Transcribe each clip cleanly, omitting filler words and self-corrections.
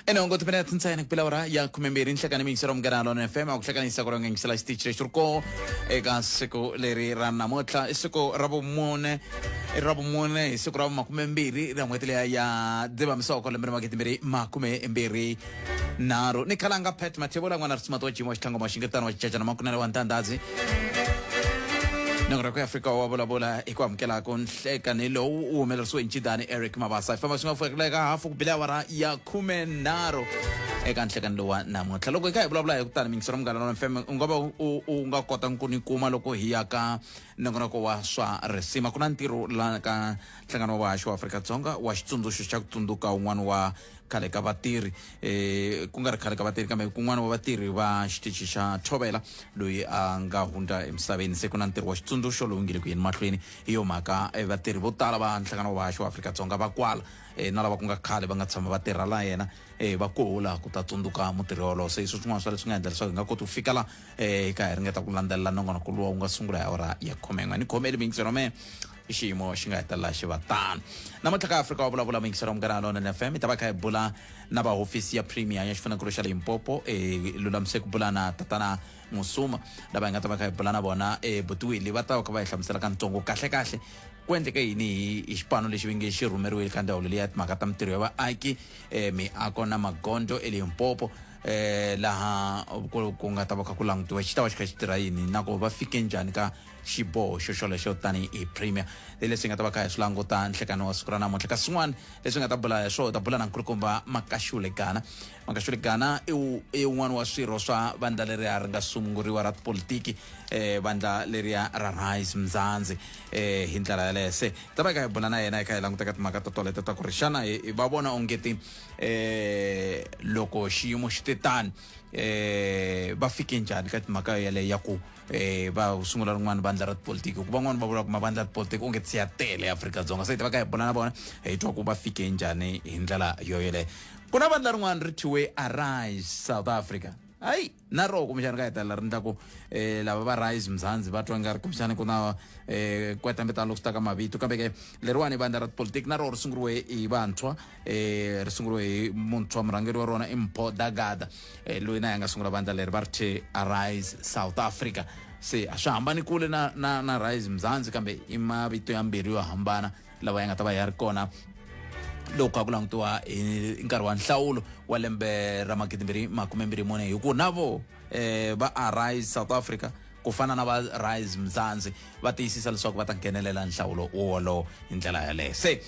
Enongo tupenda tuntsayana kupela ora ya kumemberi nhlakani miyingiseri mganalo na FM akuhlakanisa kuronga ngisela stitch rexurko eka siku leri ra namuntlha I siku ra vumune hi siku ra makumembiri ra n'hweti leya ya Dzivamisoko lembe ra magidi makumembiri nharhu ni khalanga Pat Mathebula n'wana risumati wa jimo wa xitlhango maxingetano wa xicacana makunene wa ntandadzi nongora ku Afrika wa Vulavula I ku amukelaka nhlekani lowu wu humelerisiwe hi ncindani Eric Mabasa famba swi nga fikeleka hafu ku bila awara ya 13 eka nhlekani lowu wa namuntlha loko hi kha hi vulavula hi kutani miyingiseri mganano FM u nga va u nga kota ku ni kuma loko hi ya ka nongonoko wa swa risima ku na ntirho la ka nhlangano wa vahaxi wa Afrika-Dzonga wa xitsundzuxo xa ku tsundzuka wun'wana wa khale ka vatirhi ku nga ri khale ka vatirhi kambe kun'wana wa vatirhi va xitichi xa Thobela loyi a nga hundza emisaveni se ku na ntirho wa xitsundzuxo lowu nge le ku yeni mahlweni hi yo mhaka vatirhi vo tala va nhlangano wa vahaxi wa Afrika-Dzonga va kwala na lava ku nga khale va nga tshama va tirha la yena va kola ku ta tsundzuka mutirhi wolowo se iswo swin'wana swa leswi nga endla leswaku hi nga koti ku fika la hi ka hi ringeta ku landzelela nongonoko luwa wu nga sungula hi awara ya 10 ni khomeli miyingiseri wa me I xiyimo xi nga hetelela xi va tano namuntlha ka Afrika wa Vulavula miyingiseri wa mugana lona na FM hi ta va kha hi bula na va hofisi ya Premier ya xifunengeto xa Limpopo lulamise ku bula na tatana Musuma lava hi nga ta va kha hi bula na vona Butiwili va ta va kha va hi hlamusela ka ntsongo kahle ku endleke yini hi xipano lexi vi nge xi rhumeriwile ka ndhawu leyi ya timhaka ta mitirho ya vaaki miako na magondzo eLimpopo laha ku nga ta va kha ku langutiwa xi ta va xi kha xi tirha yini na ku va fike njhani ka xiboho xolexo tani hi Premier leswi nga ta va kha hi swi languta nhlekani wa siku ra namuntlha kasi swin'wana leswi nga ta bula hi swona ta bula na nkulukumba Makashule Gana I wun'wana wa swirho swa vandla leriya ri nga sunguriwa ra tipolitiki vandla leriya ra Rise Mzansi hi ndlela yaleyo se ta va kha hi bula na yena hi kha hi languta ka timhaka ta toleto ta ku ri xana va vona ongeti loko xiyimo xi te tani va fike njhani ka timhaka yaleyo ya ku va sungula rin'wana vandla ra tipolitiki ku van'wana va vula ku mavandla ya tipolitiki onge si ya tele Afrika-Dzonga se hi ta va kha hi bula na vona hi twa ku va fike njhani hi ndlela yoyeleyo ku na vandla rin'wana ri thyiwe Rise South Africa hayi na roho kumbexani ka hetelela ri ndla ku lava va Rise Mzansi va twa nga ri kumbexani ku na kwetambetan loko swi ta ka mavito kambe ke leriwani vandla ra tipolitiki na roho ri sunguriwe hi vantshwa ri sunguriwe hi muntshwa murhangeri wa rona I Mpho Dagada loyi na ya nga sungula vandla leri va ri thye Rise South Africa se a swi hambani kule na Rise Mzansi kambe I mavito yambirhi yo hambana lawa ya nga ta va ya ri kona loko a ku langutiwa hi nkarhi wa nhlawulo wa lembe ra magidi makumembiri mune hi ku na vo va Rise South Africa ku fana na va Rise Mzansi va tiyisisa leswaku va ta nghenelela nhlawulo wolowo hi ndlela yaleyo se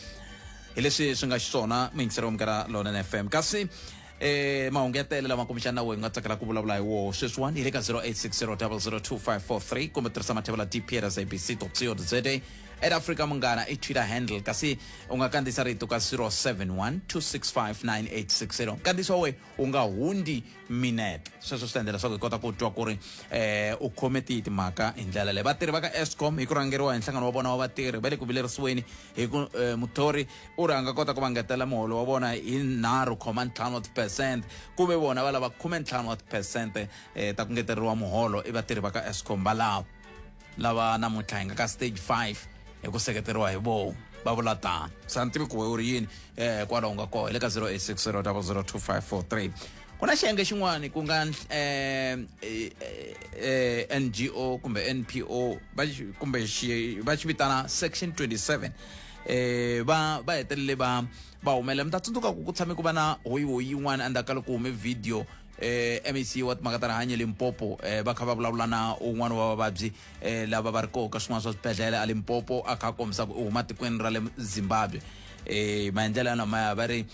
hi leswi swi nga xiswona muyingiseri wa mugana lona na FM kasi mahungu ya tele lama kumbexana na wehe nga tsakela ku vulavula hi woho sweswiwani hi le ka 0860002543 kumbe tirhisa mathevela dp@sabc.co.za Afrika Mungana I Twitter handle kasi u nga kandziyisa rito ka 0712659860 kandziyisa we u nga hundi minete sweswo swi endlela leswaku hi kota ku twa ku ri u khome timhaka hi ndlela leyi vatirhi va ka Eskom hi ku rhangeriwa hi nhlangano wa vona wa vatirhi va le ku vilerisiweni hi ku muthori u ri a nga kota ku va ngetela muholo wa vona hi 9.5% ku ve vona va lava 15% ta ku ngeteriwa muholo I vatirhi va ka Eskom lava namuntlha hi nga ka stage 5 hi ku seketeriwa hi vo va vula tano sa ntivi ku we u ri yini kwalaho nga koho hi le ka 0860002543 ku na xiyenge xin'wana ku nga NGO kumbe NPO kumbe va xi vitana section 27 va hetelele va humele mi ta tsundzuka ku tshame ku va na hoyi yin'wana endzhaku ka loko hume video MEC wa timhaka ta rihanyo Limpopo va kha va vulavula na un'wana wa vavabyi lava va ri koho ka swin'wana swa swibedhlele a Limpopo a kha a kombisa ku u huma tikweni ra le Zimbabwe maendlelo lamaya va ri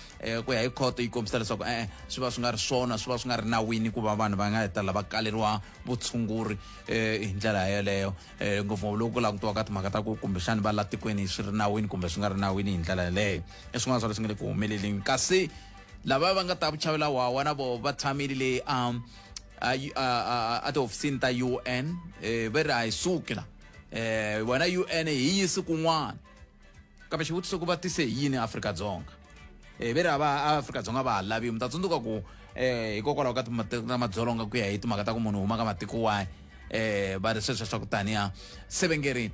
ku ya hi khoto yi kombisa leswaku swi va swi nga ri swona swi va swi nga ri nawini ku va vanhu va nga hetelela va kaleriwa vutshunguri hi ndlela yeleyo ngopfungopfu loko ku langutiwa ka timhaka ta ku kumbexani va la tikweni swi ri nawini kumbe swi nga ri nawini hi ndlela yeleyo I swin'wana swa leswi nga le ku humeleleni kasi lava va nga ta vuchavela wawa na vo va tshamile le a tihofisini ta UN va ri a hi suki la wena UN hi yisi kun'wana kambe xivutiso ku va tise yini Afrika-Dzonga va ri Afrika-Dzonga va ha laviwi mi ta tsundzuka ku hikokwalaho ka madzolonga ku ya hi timhaka ta ku munhu huma ka matiko wahi va ri sweswo swa ku taniya se ve nge ri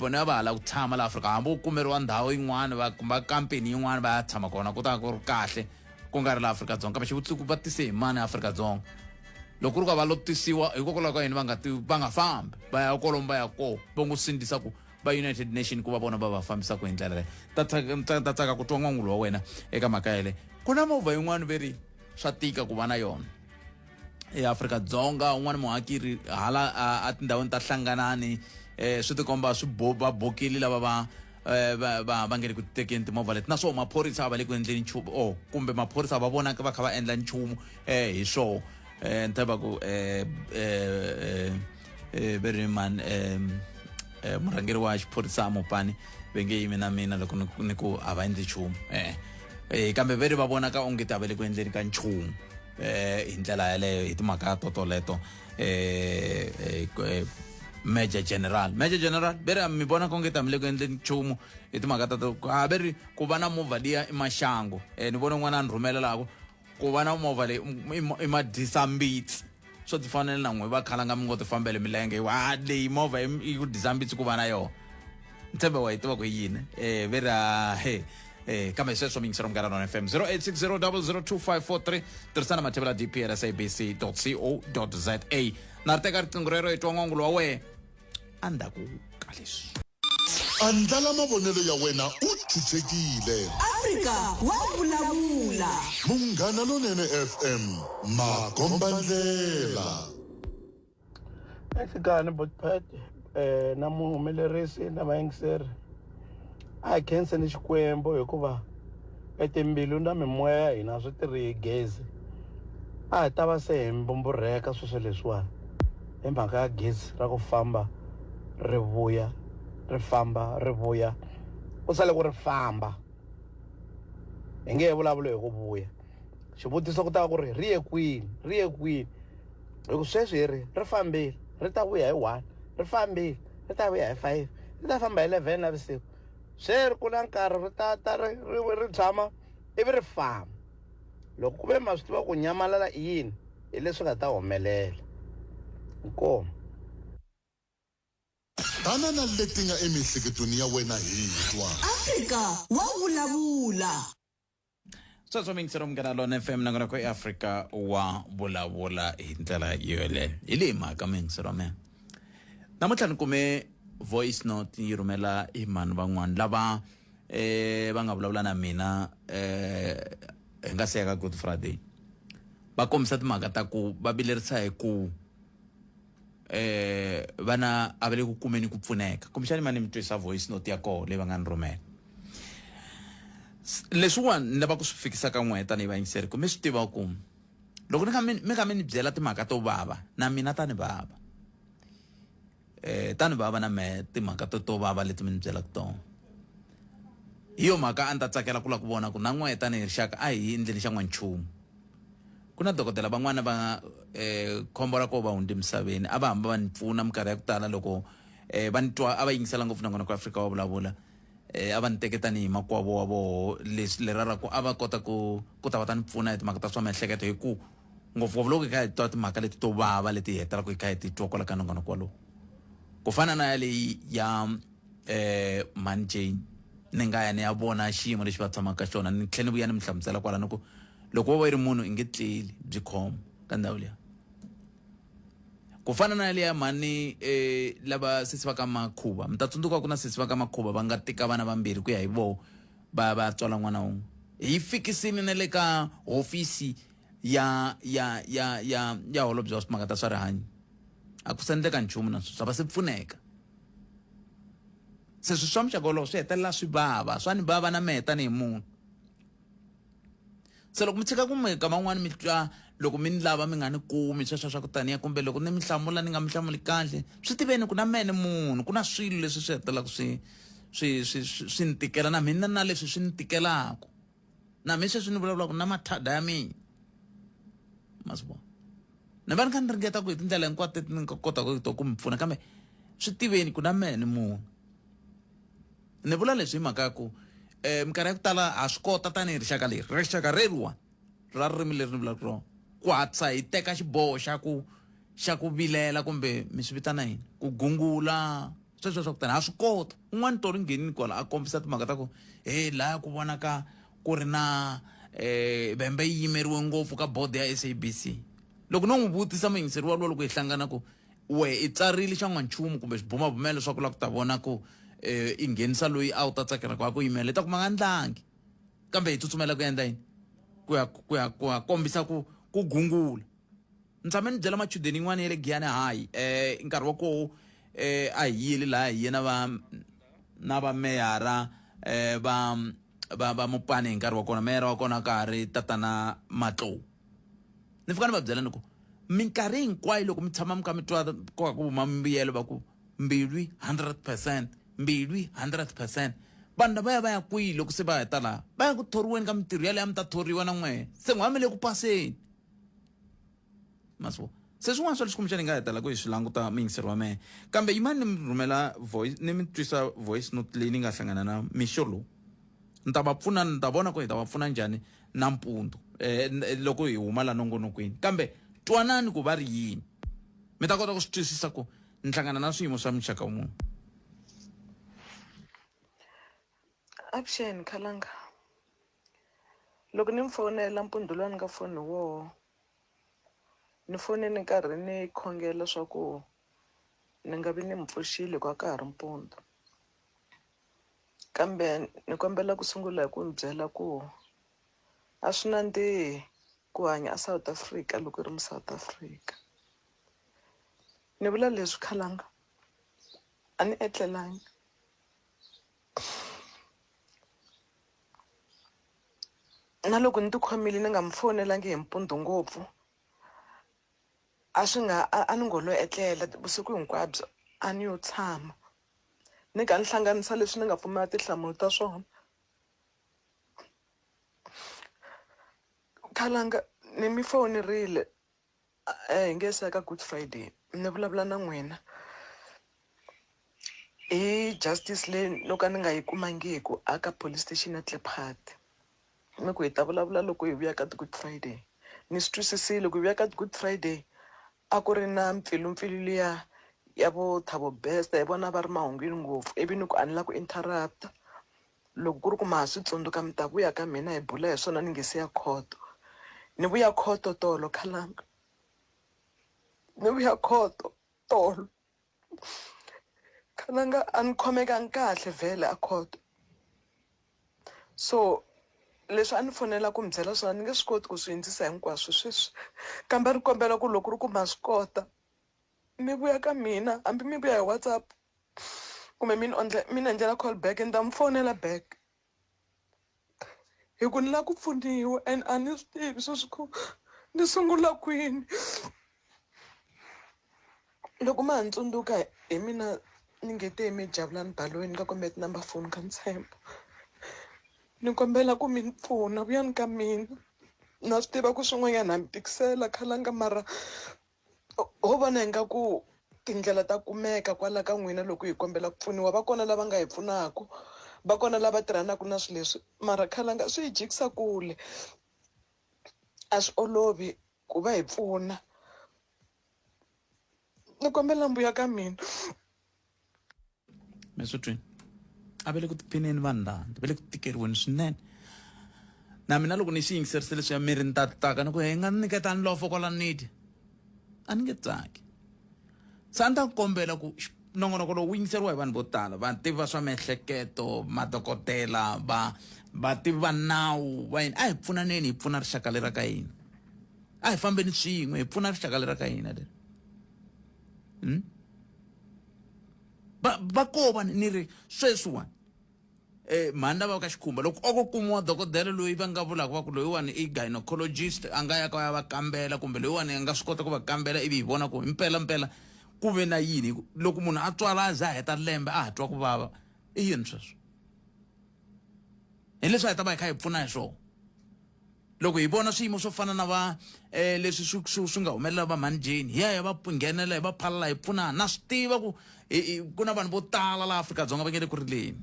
vona va hala ku tshama la Afrika hambi u kumeriwa ndhawu yin'wana va kumba kampeni yin'wana va ya tshama kona ku ta ku ri kahle ku nga ri la Afrika-Dzonga kambe xivutiso ku va tise hi mani Afrika-Dzonga loko ku ri ka va lo tisiwa hikokwalaho ka yini va nga fambi va ya kolomo va ya koho va n'wi sindzisa ku va United Nation ku va vona va va fambisaka hi ndlela leyi ta tsaka ku twa n'wangulo wa wena eka mhaka yele ku na movha yin'wana veri swa tika ku va na yona eAfrika-Dzonga un'wana muhakiri hala a tindhawini ta hlanganani swi tikomba va bokile lava va nge le ku tekeni timovha leti naswona maphorisa va le ku endleni nchumu kumbe maphorisa va vonaka va kha va endla nchumu hi swona ni ta va ku very man murhangeri wa xiphorisa mopani ve nge yimi na mina loko ni ku a va endli nchumu kambe veri va vonaka onge ti a va le ku endleni ka nchumu hi ndlela yaleyo hi timhaka toleto Major General veri mi vona ku onge ti a mi le ku endleni nchumu hi timhaka a veri ku va na movha liya i maxangu ni vona n'wana a ni rhumelelako ku va na movha leyi i madisambitsi swo ti fanele na n'we va khalanga mi ngo ti fambele milenge leyi movha i ku disambitsi ku va na yona ni tshembe wa hi tiva ku yini veri kambe sweswo miyingiseri munghana Lona FM 0860002543 tirhisana mathebela dpr sabc.co.za na ri teka riqingho rero hi twa n'wangulo wa wena a ndaku ka leswi andlala mavonelo ya wena u chuchekile Afrika wa vulavula munghana Lonene FM makombandlela Eksigani botpete na muhumelerisi na vayingiseri a hi khenseni xikwembu hikuva timbilu na mimoya ya hina swi tirhi hi gezi a hi ta va se hi mbumburheka sweswo leswiwani hi mhaka ya gezi ra ku famba ri vuya ri famba ri vuya ku sale ku ri famba hi nge vulavula hi ku vuya xivutiso ku ta ku ri ye kwini hi ku sweswi ri fambile ri ta vuya hi 1 ri fambile ri ta vuya hi 5 ri ta famba hi 11 navusiku sweri ku na nkarhi ri ri tshama ivi ri famba loko ku ve ma swi tiva ku nyamalala i yini hi leswi nga ta humelela inkomo tanana leti nga emihleketweni ya wena hi twa Afrika wa vulavula sweswo miyingiseri munghana Lona FM na ku eAfrika wa vulavula hi ndlela yoleyo hi leyi mhaka miyingiseri wa mina namuntlha ni kume voice note yi rhumela hi mani van'wana lava va nga vulavula na mina hi nga siyaka Good Friday va kombisa timhaka ta ku va vilerisa hi ku vana a va le ku kumeni ku pfuneka kumbexani mani mi twisa voice note ya koho leyi va nga ni rhumela leswiwani ni lava ku swi fikisa ka n'we tanihi vayingiseri ku mi swi tiva ku loko mi kha mi ni byela timhaka to vava na mina tani vava tani vava na me timhaka to vava leti mi ni byelaka tona hi yo mhaka a ni ta tsakela ku la ku vona ku na n'we tanihi rixaka a hi endleni xa n'wanchumu ku na dokodela van'wana va khombo ra ko va hundze misaveni a va hamba va ni pfuna minkarhi ya ku tala loko va ni twa a va yingisela ngopfu na ku Afrika wa vulavula a va ni teke tanihi makwavo wa voho leswi lerara ku a va kota ku ta va ta ni pfuna hi timhaka ta swa miehleketo hi ku ngopfungopfu loko hi kha hi twa timhaka leti to vava leti hi hetelaka hi kha hi ti twa kwala ka nongonoko walowo ku fana na yaleyi ya Mhani Jane ni nga ya ni ya vona xiyimo lexi va tshamaka ka xona ni tlhela ni vuya ni mi hlamusela kwala ni ku loko wo va yi ri munhu i nge tleli byi khoma ka ndhawu liya ku fana na yaleya mhani lava sesi va ka Makhuva mi ta tsundzuka ku na sesi va ka Makhuva va nga tika vana vambirhi ku ya hi voho va tswala n'wana wun'we hi fikisini na le ka hofisi ya holobye wa timhaka ta swa rihanyo a ku sendleka nchumu na swa va se pfuneka se swi swa muxaka wolowo swi hetelela swi vava swa ni vava na mehe tanihi munhu se loko mi tshika ku mi kama n'wana mi twa loko mi ni lava mi nga ni kumi sweswo swa ku taniya kumbe loko ni mi hlamula ni nga mi hlamuli kahle swi tiveni ku na mene munhu ku na swilo leswi swi hetelaka swi ni tikela na mina na leswi swi ni tikelaka na mi sweswi ni vulavulaka na mathada ya mina ma swi vona ni va ni kha ni ringeta ku hi tindlela hinkwato ni nga kota ku mi pfuna kambe swi tiveni ku na mene munhu ni vula leswi hi mhaka ku minkarhi ya ku tala ha swi kota tanihi rixaka leri rixaka reriwa ra ririmi leri ni vulaka rona ku hatsa hi teka xiboho xa ku vilela kumbe mi swi vitana yini ku gungula sweswo swa ku tani ha swi kota un'wana tori nghenini kwala a kombisa timhaka ta ku laya ku vonaka ku ri na bembe yi yimeriwe ngopfu ka board ya SABC loko no n'wi vutisa muyingiseri walowo loko hi hlangana ku we i tsarile xa n'wanchumu kumbe swibumabumelo swa ku la ku ta vona ku i nghenisa loyi a wu ta tsakela ku ya ku yimela ta ku ma nga ndlangi kambe hi tsutsumela ku endla yini ku ya kombisa ku gungula ni tshame ni byela machudeni yin'wana ya le Giyani hayi nkarhi wa koho a hi yile laha hi ye na va meyara va mupani hi nkarhi wa kona meyara wa kona ka ha ri tatana Matlowu ni fika ni va byela ni ku minkarhi hinkwayo loko mi tshama mi kha mi twa koka ku huma mbuyelo va ku mbilwi 100% mbilwi 100% vanhu va ya kwihi loko se va heta laha va ya ku thoriweni ka mintirho yaleyo mi ta thoriwa na n'wehe se n'we mi le ku paseni masivo se swin'wana swa leswi kumbexani hi nga hetela ku hi swi languta muyingiseri wa mehe kambe yimani ni mi rhumela voice ni mi twisa voice note leyi ni nga hlangana na mixo lowu ni ta va pfuna ni ta vona ku hi ta va pfuna njhani nampundzu loko hi huma la nongonokweni kambe twanani ku va ri yini mi ta kota ku swi twisisa ku ni hlangana na swiyimo swa muxaka wun'we. Avuxeni Khalanga, loko ni mi fonela mpundzu lowu ni nga foni woho ni foneni nkarhi ni khongela swa ku ni nga vi ni mi pfuxile ku ka ha ri mpundzu kambe ni kombela ku sungula hi ku ni byela ku a swi nandzihi ku hanya a South Africa loko ri mu South Africa. Ni vula leswi Khalanga a ni etlelangi na loko ni tikhomile ni nga mi fonelangi hi mpundzu ngopfu a ni ngo lo etlela vusiku hinkwabyo a ni yo tshama ni nga ni hlanganisa leswi ni nga pfumela tinhlamulo ta swona. Khalanga ni mi fonerile hi nge se ka Good Friday ni vulavula na n'wina hi justice leyi loko ni nga yi kumangiku aka police station ya Tlephat ni ku hi ta vulavula loko hi vuya ka Good Friday. Ni swi twisisile loko hi vuya ka Good Friday a ku ri na mpfilumpfilu liya ya vo Thabo Best hi vona va ri mahungwini ngopfu ivi ni ku a ni la ku interrupt loko ku ri ku ma ha swi tsundzuka mi ta vuya ka mina hi bula hi swona ni nge se ya khoto. Ni vuya khoto tolo Khalanga, ni vuya khoto tolo Khalanga a ni khomekangi kahle vhele a khoto so leswi a ni fonela ku mi byela swona ni nge swi koti ku swi hindzisa hinkwaswo sweswi kambe ri kombela ku loko ri ku ma swi kota mi vuya ka mina hambi mi vuya hi WhatsApp kumbe mi ni endlela call back ni ta mi fonela back hi ku ni la ku pfuniwa and a ni swi tivi sweswi ku ni sungula kwini. Loko ma ha ni tsundzuka hi mina ni nge te mi Jabulani Baloyi ni nga kombela tinamba foni ka Ntshembo ni kombela ku mi ni pfuna vuyani ka mina na swi tiva ku swin'wanyana ha mi tikisela Khalanga mara ho vona ingaku tindlela ta kumeka kwala ka n'wina loko hi kombela ku pfuniwa va kona lava nga hi pfunaka va kona lava tirhanaka na swilo leswi mara Khalanga swi hi jikisa kule a swi olovi ku va hi pfuna ni kombela mbuya ka mina. Mesutwini a ve le ku tiphineni vanhu lava ve le ku tikeriweni swinene na mina loko ni xi yingiserise leswi ya miri ni tataka ni ku hi nga niketa ni lofo kwala nidi a ni nge tsaki se a ni ta kombela ku nongonoko lowu wu yingiseriwa hi vanhu vo tala vativi va swa miehleketo madokodela vativi va nawu va yini a hi pfunaneni hi pfuna rixaka lera ka hina a hi fambeni swin'we hi pfuna rixaka lera ka hina leri va kova ni ri sweswiwani mhani lava ka xikhumba loko o ko kumiwa dokodela loyi va nga vulaka va ku loyiwani i gynecologist a nga ya ka ya va kambela kumbe loyiwani a nga swi kota ku va kambela ivi hi vona ku mpela ku ve na yini loko munhu a tswala a za a heta lembe a ha twa ku vava i yini sweswo hi leswi a hi ta va hi kha hi pfuna hi swona loko hi vona swiyimo swo fana na va leswi swi nga humelela va Mhani Jane hi ya hi va nghenela hi va phalala hi pfunana na swi tiva ku ku na vanhu vo tala laha Afrika-Dzonga va nge le ku rileni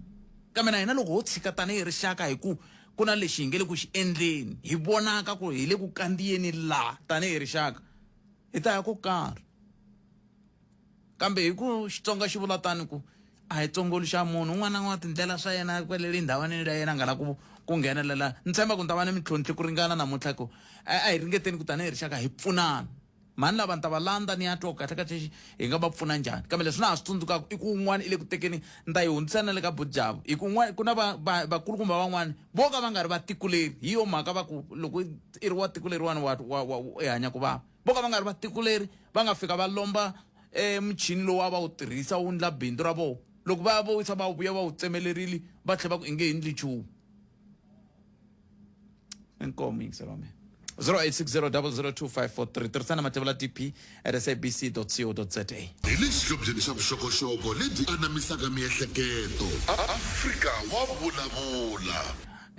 kambe na hina loko ho tshika tanihi rixaka hi ku na lexi hi nge le ku xi endleni hi vonaka ku hi le ku kandziyeni laha tanihi rixaka hi ta ya ko karhi kambe hi ku Xitsonga xi vula tani ku a hi tsongoli xa munhu un'wana na un'wana tindlela swa yena kwelele ndhawani ya yena a nga la ku ku nghenelela ni tshemba ku ni ta va ni mintlhontlhi ku ringana namuntlha ku a hi ringeteni ku tanihi rixaka hi pfunana mani lava ni ta va landza ni ya twa ku kahle kahle hi nga va pfuna njhani kambe leswi na ha swi tsundzukaka i ku un'wana i le ku tekeni ni ta yi hundzisana le ka bujavu hi ku un'wana ku na vakulukumba van'wana vo ka va nga ri vatikuleri hi yo mhaka va ku loko i ri wa tiko leriwani i hanya ku vava vo ka va nga ri vatikuleri va nga fika va lomba muchini lowu a va wu tirhisa wu ndla bindzu ra vona loko va vo wisa va vuya va wu tsemelerile va tlhela va ku i nge endli nchumu inkomo yingiseri wa mina 0860002543 tirhisana matebula tp at sabc.co.za hi le xihlobyeni xa vuxokoxoko lebyi anamisaka miehleketo Afrika wa vulavula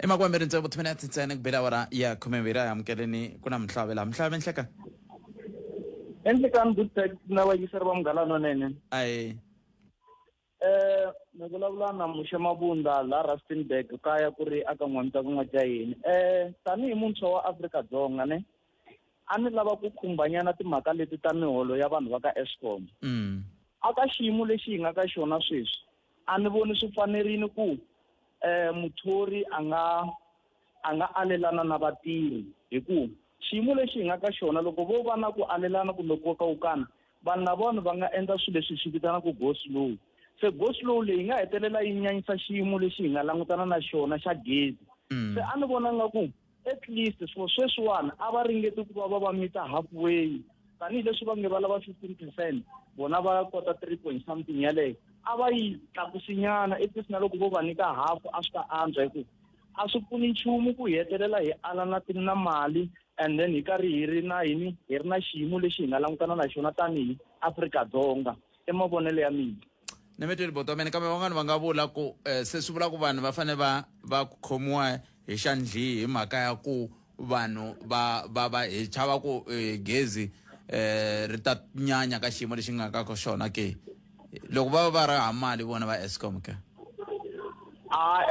emakwambeni ntsevu 2 minutes ntsena ku bela awara ya 12 amukeleni ku na mhlavela mhlave nhleka enhlekani good tech na vayingiseri va munghana nene ayi ni vulavula na muxamabunda la Rustenburg kaya ku ri aka n'wamita ku n'wajahini tanihi muntshwa wa Afrika-Dzonga ne a ni lava ku khumbanyana timhaka leti ta miholo ya vanhu va ka Eskom aka xiyimo lexi hi nga ka xona sweswi a ni voni swi fanerini ku muthori a nga alelana na vatirhi hi ku xiyimo lexi hi nga ka xona loko vo va na ku alelana kumbe ku kokawukana vanhu na vona va nga endla swilo leswi swi vitanaka go slow se go slow leyi nga hetelela yi nyanyisa xiyimo lexi hi nga langutana na xona xa gezi se a ni vona nga ku at least for sweswiwani a va ringeti ku va va mita halfway tanihileswi va nge va lava 15% vona va kota 3 point something yaleyo a va yi tlakusinyana at least na loko vo va nyika half a swi ta antswa hi ku a swi pfuni nchumu ku hi hetelela hi alana na mali and then hi karhi hi ri na xiyimo lexi hi nga langutana na xona tanihi Afrika-Dzonga mavonelo ya mina ni mi tweli boto mene kambe van'wani va nga vula ku se swi vula ku vanhu va fane va khomiwa hi xandli hi mhaka ya ku vanhu va hi chava ku gezi ri ta nyanya ka xiyimo lexi nga ka xona ke loko va ri hava mali vona va Eskom ke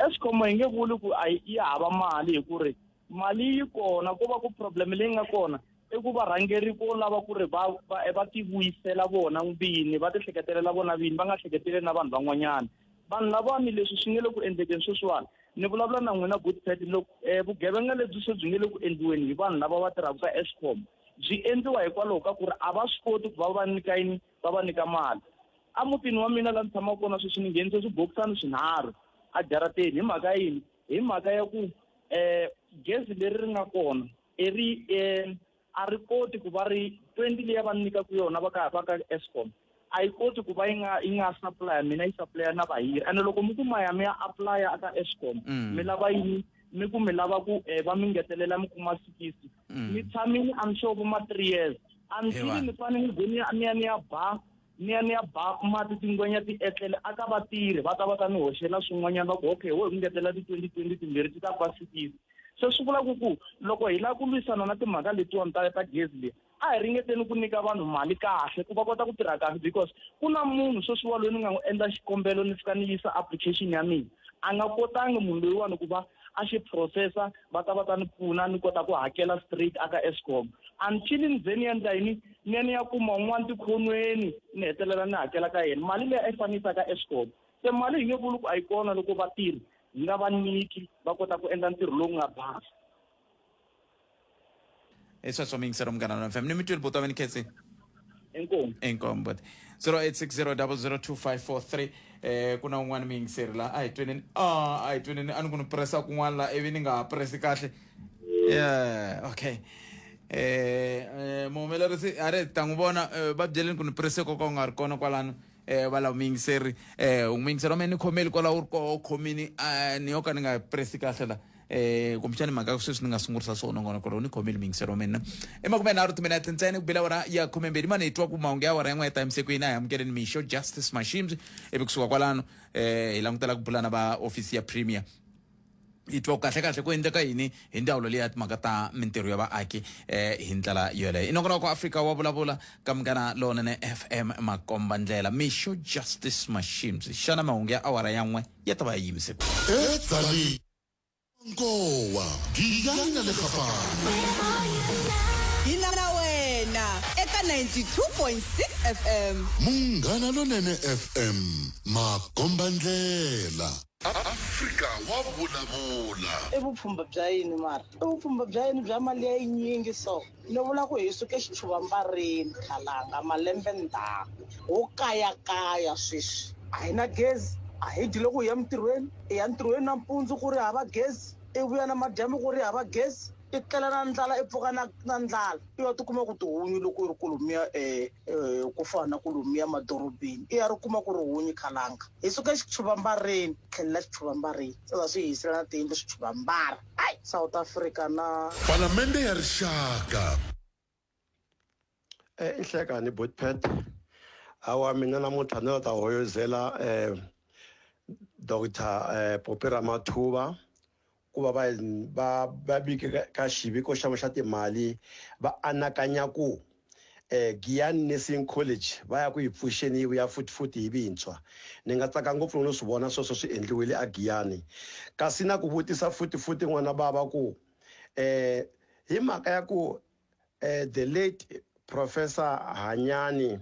Eskom hi nge vuli ku yi hava mali hi ku ri mali yi kona ku va ku problem leyi nga kona i ku varhangeri ko lava ku ri va ti vuyisela vona vini va ti hleketelela vona vini va nga hleketeli na vanhu van'wanyana vanhu lavani leswi swi nge le ku endlekeni sweswiwani ni vulavula na n'wina good pet loko vugevenga lebyi se byi nge le ku endliweni hi vanhu lava va tirhaka ka Eskom byi endliwa hikwalaho ka ku ri a va swi koti ku va va nyika yini va va nyika mali a mutini wa mina la ni tshama kona sweswi ni nghenise swibokisana swinharhu a jarateni hi mhaka yini hi mhaka ya ku gezi leri ri nga kona a ri koti ku va ri 20 leyi va nyikaku yona va ka Eskom a yi koti ku va yi nga supply mina yi supply na vahiri ene loko mi ku maya mi ya apply aka Eskom mi lava yini mi ku mi lava ku va mi ngetelela mi kuma 60 mi tshamini I'm sure ma 3 years until ni fane ni goni ni ya ba mati tingwenya ti etlele aka vatirhi va ta ni hoxela swin'wanyana va ku okay wo mi ngetela ti 2020 timbirhi ti ta va 60 se swi vula ku loko hi la ku lwisana na timhaka letiwani ta gezi leyi a hi ringeteni ku nyika vanhu mali kahle ku va kota ku tirha kahle because ku na munhu sweswiwa loyi ni nga n'wi endla xikombelo ni fika ni yisa application ya mina a nga kotangi munhu loyiwani ku va a xi processa va ta ni pfuna ni kota ku hakela straight aka Eskom until ni ze ni endla yini ni ya kuma un'wana tikhonweni ni hetelela ni hakela ka yena mali leyi a yi fanisa ka Eskom se mali hi nge vuli ku a yi kona loko va tirhi hi nga va nyiki va kota ku endla ntirho lowu nga basa sweswo muyingiseri munghana FM ni mi tweli boto veni khetse inkomu but 0860002543 ku na un'wana muyingiseri la a hi tweneni a ni ku ni pressa kun'wana la ivi ni nga ha presi kahle okay muhumelerisi a ri ta n'wi vona va byeleni ku ni presse koka u nga ri kona kwalano va lava muyingiseri muyingiseri wa mena ni khomeli kwala u ri ko khomini ni yo ka ni nga presi kahle la kumbexani mhaka sweswi ni nga sungurisa swona ngona ku ri ni khomeli muyingiseri wa mina emakumenharhu timinete ntsena ku bila awara ya 12 mani hi twa ku mahungu ya awara yan'we ya ta emisekweni a hi amukeleni mixo justice machines ivi kusuka kwalano hi langutela ku bula na va ofisi ya premier hi twa kahle kahle ku endleka yini hi ndzawulo leyi ya timhaka ta mintirho ya vaaki hi ndlela yoleyo inongona ku Afrika wa vulavula ka munghana lonene FM makomba ndlela mixo justice machines xana mahungu ya awara yan'we ya ta va ya yimiseka Ngowa giyana le khapana Hina na wena eka 92.6 FM munghana lonene FM makomba ndlela Afrika wa vulavula. I vupfhumba bya yini mara i vupfhumba bya yini bya mali ya yinyingi so ni vula ku hi suke xitshuvambarini khalanga malembe ndzhaku wo kayakaya sweswi a hi na gezi a hi dyi loko hi ya mintirhweni hi ya ntirhweni nampundzu ku ri hava gezi i vuya na madyambu ku ri hava gezi i tlela na ndlala i pfuka na ndlala i ya tikuma ku tihunyi loko i ri kulumiya ku fana na kulumiya madorobeni i ya ri kuma ku ri hunyi khalanga hi suka xitshuvambareni tlhelela xitshuvambareni sasa swi hisela na tiyindlu switshuvambara ai South Africa na Palamende ya rixaka. I hlekani botpet awa mina namuntlha ni ta hoyozela Dr. Popera Mathuba ku va va vike ka xiviko xa timali va anakanya ku Giyani Nursing College va ya ku yi pfuxeni yi ya futhi hi vintshwa ni nga tsaka ngopfu no swi vona sweswo swi endliwile a Giyani kasi na ku vutisa futhi n'wana bava ku hi mhaka ya ku the late Professor Hanyani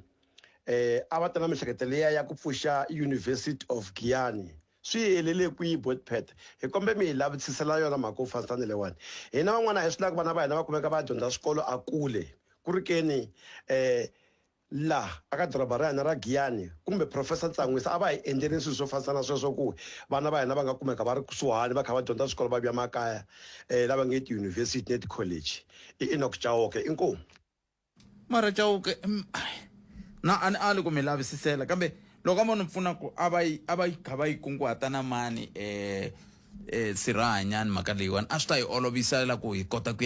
a va ta na mihleketo leya ya ku pfuxa University of Giyani swi helele kwihi botpet hi kombe mi hi lavisisela yona mhaka yo fana na leyiwani hina van'wana hi swi lava ku vana va hina va kumeka va dyondza swikolo a kule ku ri keni laha aka doroba ra hina ra Giyani kumbe Professor Tsangwisa a va hi endleni swilo swo fana na sweswo ku vana va hina va nga kumeka va ri kusuhani va kha va dyondza swikolo va vuya makaya lava nge ti-university ne ti-college i Enoch Chauke inkomu mara Chauke na a le ku mi lavisisela kambe loko a munhu pfuna ku a va yi kha va yi kunguhata na mani sirahanyani mhaka leyiwani a swi ta hi olovisela ku hi kota ku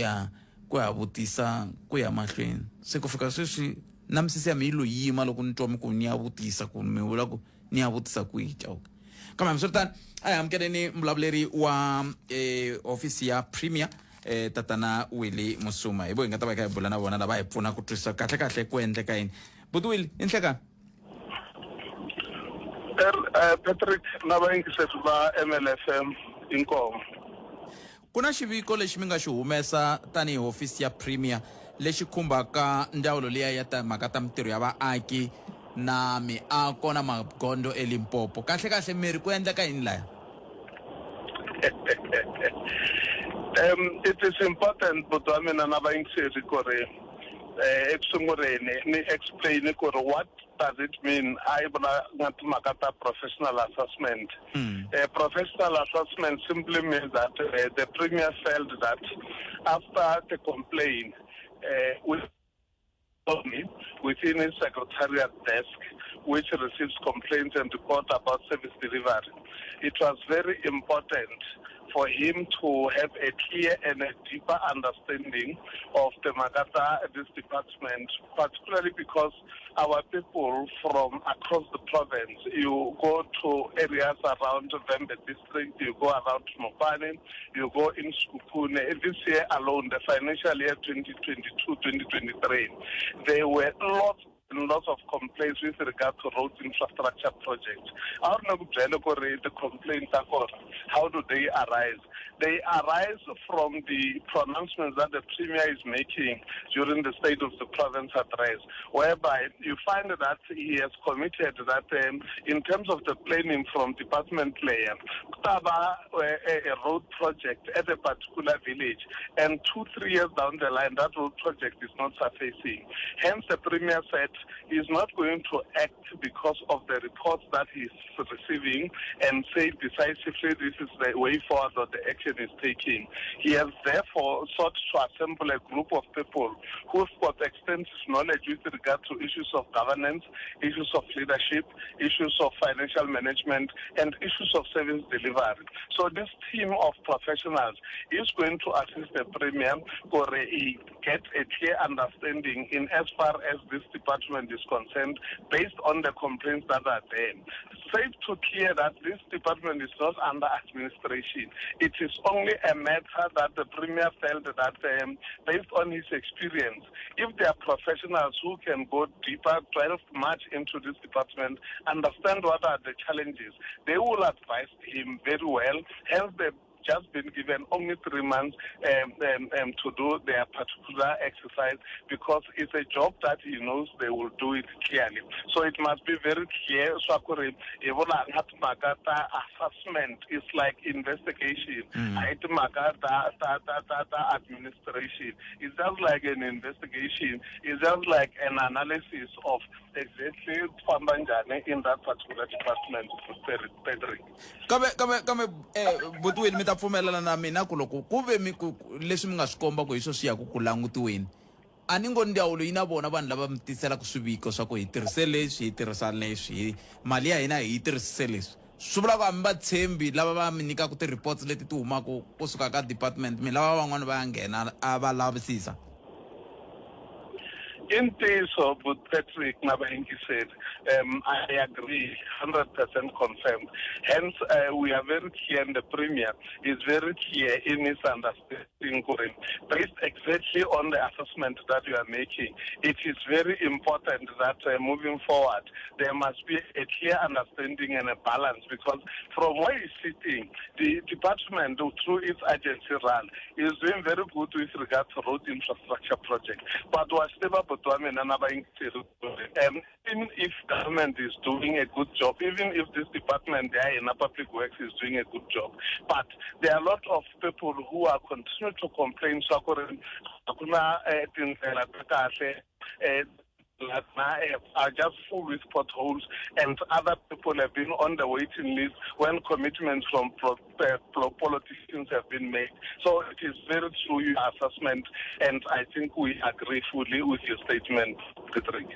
ya vutisa ku ya mahlweni se ku fika sweswi na misisi ya mi yi lo yima loko ni twa mi ku ni ya vutisa ku mi vula ku ni ya vutisa kwihi Chauke kambe hambiswiritano a hi amukeleni muvulavuleri wa hofisi ya Premier tatana Willy Musuma hi vo hi nga ta va hi kha hi bula na vona lava hi pfuna ku twisisa kahle ku endleka yini but Willy i nhlekani Patrick na vayingiseri va MLFM inkomo ku na xiviko lexi mi nga xi humesa tanihi hofisi ya Premier lexi khumbaka ndzawulo liya ya mhaka ta mintirho ya vaaki na miako na magondo eLimpopo kahle mi ri ku endleka yini laya it is important but I mean na vayingiseri ku ri ekusunguleni ni explain ku ri what does it mean I vula nga timhaka ta professional assessment professional assessment simply means that the Premier felt that after the complaint within his secretariat desk which receives complaints and report about service delivery it was very important for him to have a clear and a deeper understanding of the Makata, this department, particularly because our people from across the province, you go to areas around Vembe district, you go around Mopane, you go in Skupune. This year alone, the financial year 2022-2023, there were lots of complaints with regard to road infrastructure projects. The complaints are how do they arise? They arise from the pronouncements that the Premier is making during the State of the Province address, whereby you find that he has committed that in terms of the planning from department layer, a road project at a particular village, and 2-3 years down the line, that road project is not surfacing. Hence, the Premier said he is not going to act because of the reports that he is receiving and say decisively this is the way forward or the action is taking. He has therefore sought to assemble a group of people who've got extensive knowledge with regard to issues of governance, issues of leadership, issues of financial management, and issues of service delivery. So this team of professionals is going to assist the Premier to get a clear understanding in as far as this department is concerned based on the complaints that are there. Safe to clear that this department is not under administration. It is only a matter that the Premier felt that based on his experience, if there are professionals who can go deeper, 12 much into this department, understand what are the challenges, they will advise him very well. Hence the just been given only 3 months to do their particular exercise, because it's a job that he knows they will do it clearly. So it must be very clear. Assessment is like investigation. Administration. It's just like an investigation. It's just like an analysis of exactly in that particular department. Butwini mi ta pfumelana na mina ku loko ku ve leswi mi nga swi komba ku hi swo swi yaku ku langutiweni a ni ngo ndzawulo yi na vona vanhu lava mi tiselaka swiviko swa ku hi tirhise leswi hi tirhisa leswi mali ya hina hi yi tirhisise leswi swi vula ku hambi va tshembi lava va mi nyikaka ti-reports leti ti humaka kusuka ka department mi lava van'wana va ya nghena a va lavisisa. In case of Patrick Vayingiseri, I agree, 100% confirmed. Hence, we are very clear, and the Premier is very clear in his understanding, based exactly on the assessment that you are making. It is very important that moving forward, there must be a clear understanding and a balance, because from where he's sitting, the department, through its agency run, is doing very good with regard to road infrastructure projects. But was even if government is doing a good job, even if this department there in public works is doing a good job, but there are a lot of people who are continuing to complain are just full with potholes, and other people have been on the waiting list when commitments from politicians have been made. So it is very true, your assessment, and I think we agree fully with your statement, Patrick.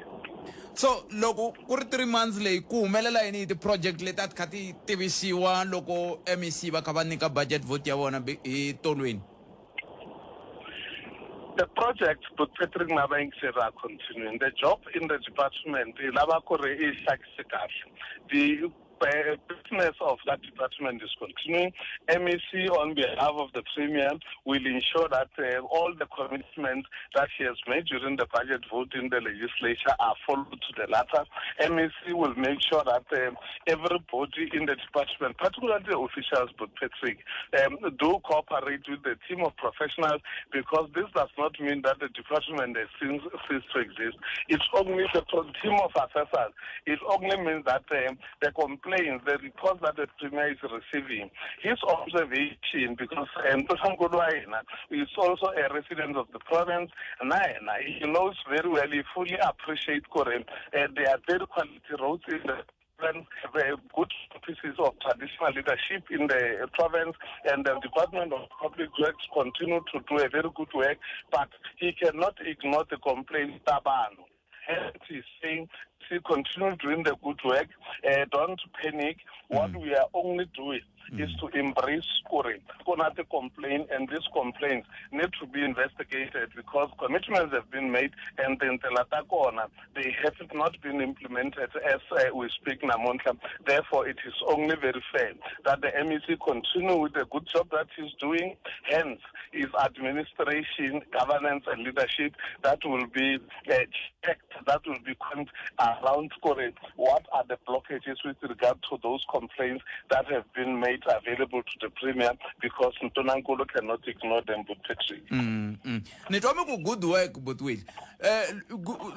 So loko ku ri 3 months leyi ku humelela yini ti project leti a ti kha ti tivisiwa loko MEC va kha va nyika budget vote ya vona hi tolweni? The project, but Patrick Vayingiseri are continuing. The job in the department, the business of that department is continuing. MEC, on behalf of the Premier, will ensure that all the commitments that she has made during the budget vote in the legislature are followed to the latter. MEC will make sure that everybody in the department, particularly the officials, but Patrick, do cooperate with the team of professionals, because this does not mean that the department has ceased to exist. It's only the team of assessors. It only means that the complaints, the reports that the Premier is receiving, his observation, because he is also a resident of the province, and he knows very well, he fully appreciates there are very quality roads in the province, good pieces of traditional leadership in the province, and the Department of Public Works continue to do a very good work, but he cannot ignore the complaint. Hence, he's saying, continue doing the good work, don't panic. What we are only doing is to embrace the complaint, and these complaints need to be investigated, because commitments have been made and then they have not been implemented as we speak now. Therefore, it is only very fair that the MEC continue with the good job that he's doing. Hence, is administration, governance, and leadership that will be checked, that will be around what are the blockages with regard to those complaints that have been made available to the Premier, because Ntonankulu cannot ignore them, but Patrick. Ni twa mi ku good work, but wait.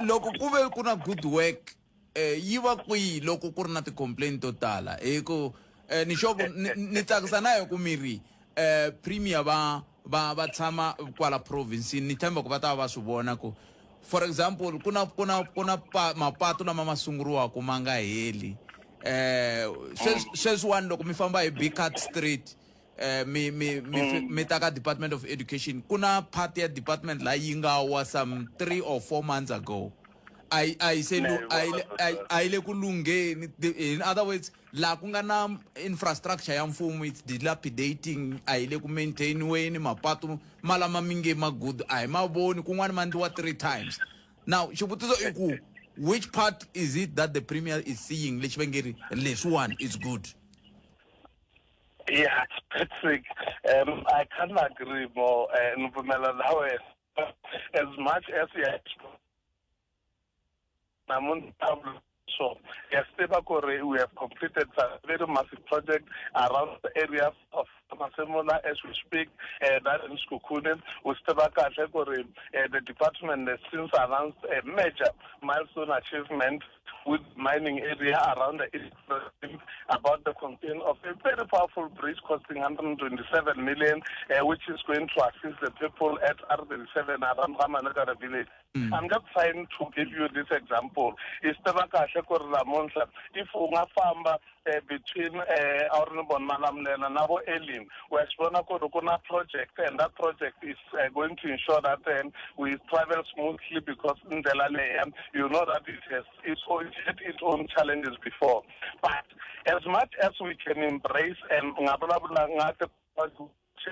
Loko ku ve ku na good work, yi va kwihi loko ku ri na ti-complaint to tala? Hi ku ni xoko ni tsakisa na hi ku miri Premier va tshama kwala province, ni tshemba ku va ta va swi vona ku, for example, kuna mapatu lama ma sunguriwaka ma nga heli. Sweswiwani loko mi famba hi Bicat Street, mi ta ka Department of Education, kuna part ya department la yi nga wa some 3 or 4 months ago. I say le ku lungheni. In other words, la ku nga na infrastructure ya mfumo, it's dilapidating, a yi le ku maintainiweni, mapatu malama minge ma good, a hi ma voni, kun'wana ma endliwa 3 times. Now xivutiso i ku, which part is it that the Premier is seeing lexi va nge ri leswiwani is good? Yeah, Patrick, I can't agree more. As much as also. Yes, we have completed a very massive project around the areas of Masemola as we speak, that in Skukunen, the department has since announced a major milestone achievement with mining area around the east about the content of a very powerful bridge costing 127 million, which is going to assist the people at R37 around Ramanagara village. I'm just trying to give you this example. If Ungafamba between Aurinbon Malamlela and Nabo Elim, where Spona project, and that project is going to ensure that we travel smoothly because in the Lale, you know that it has had its own challenges before. But as much as we can embrace and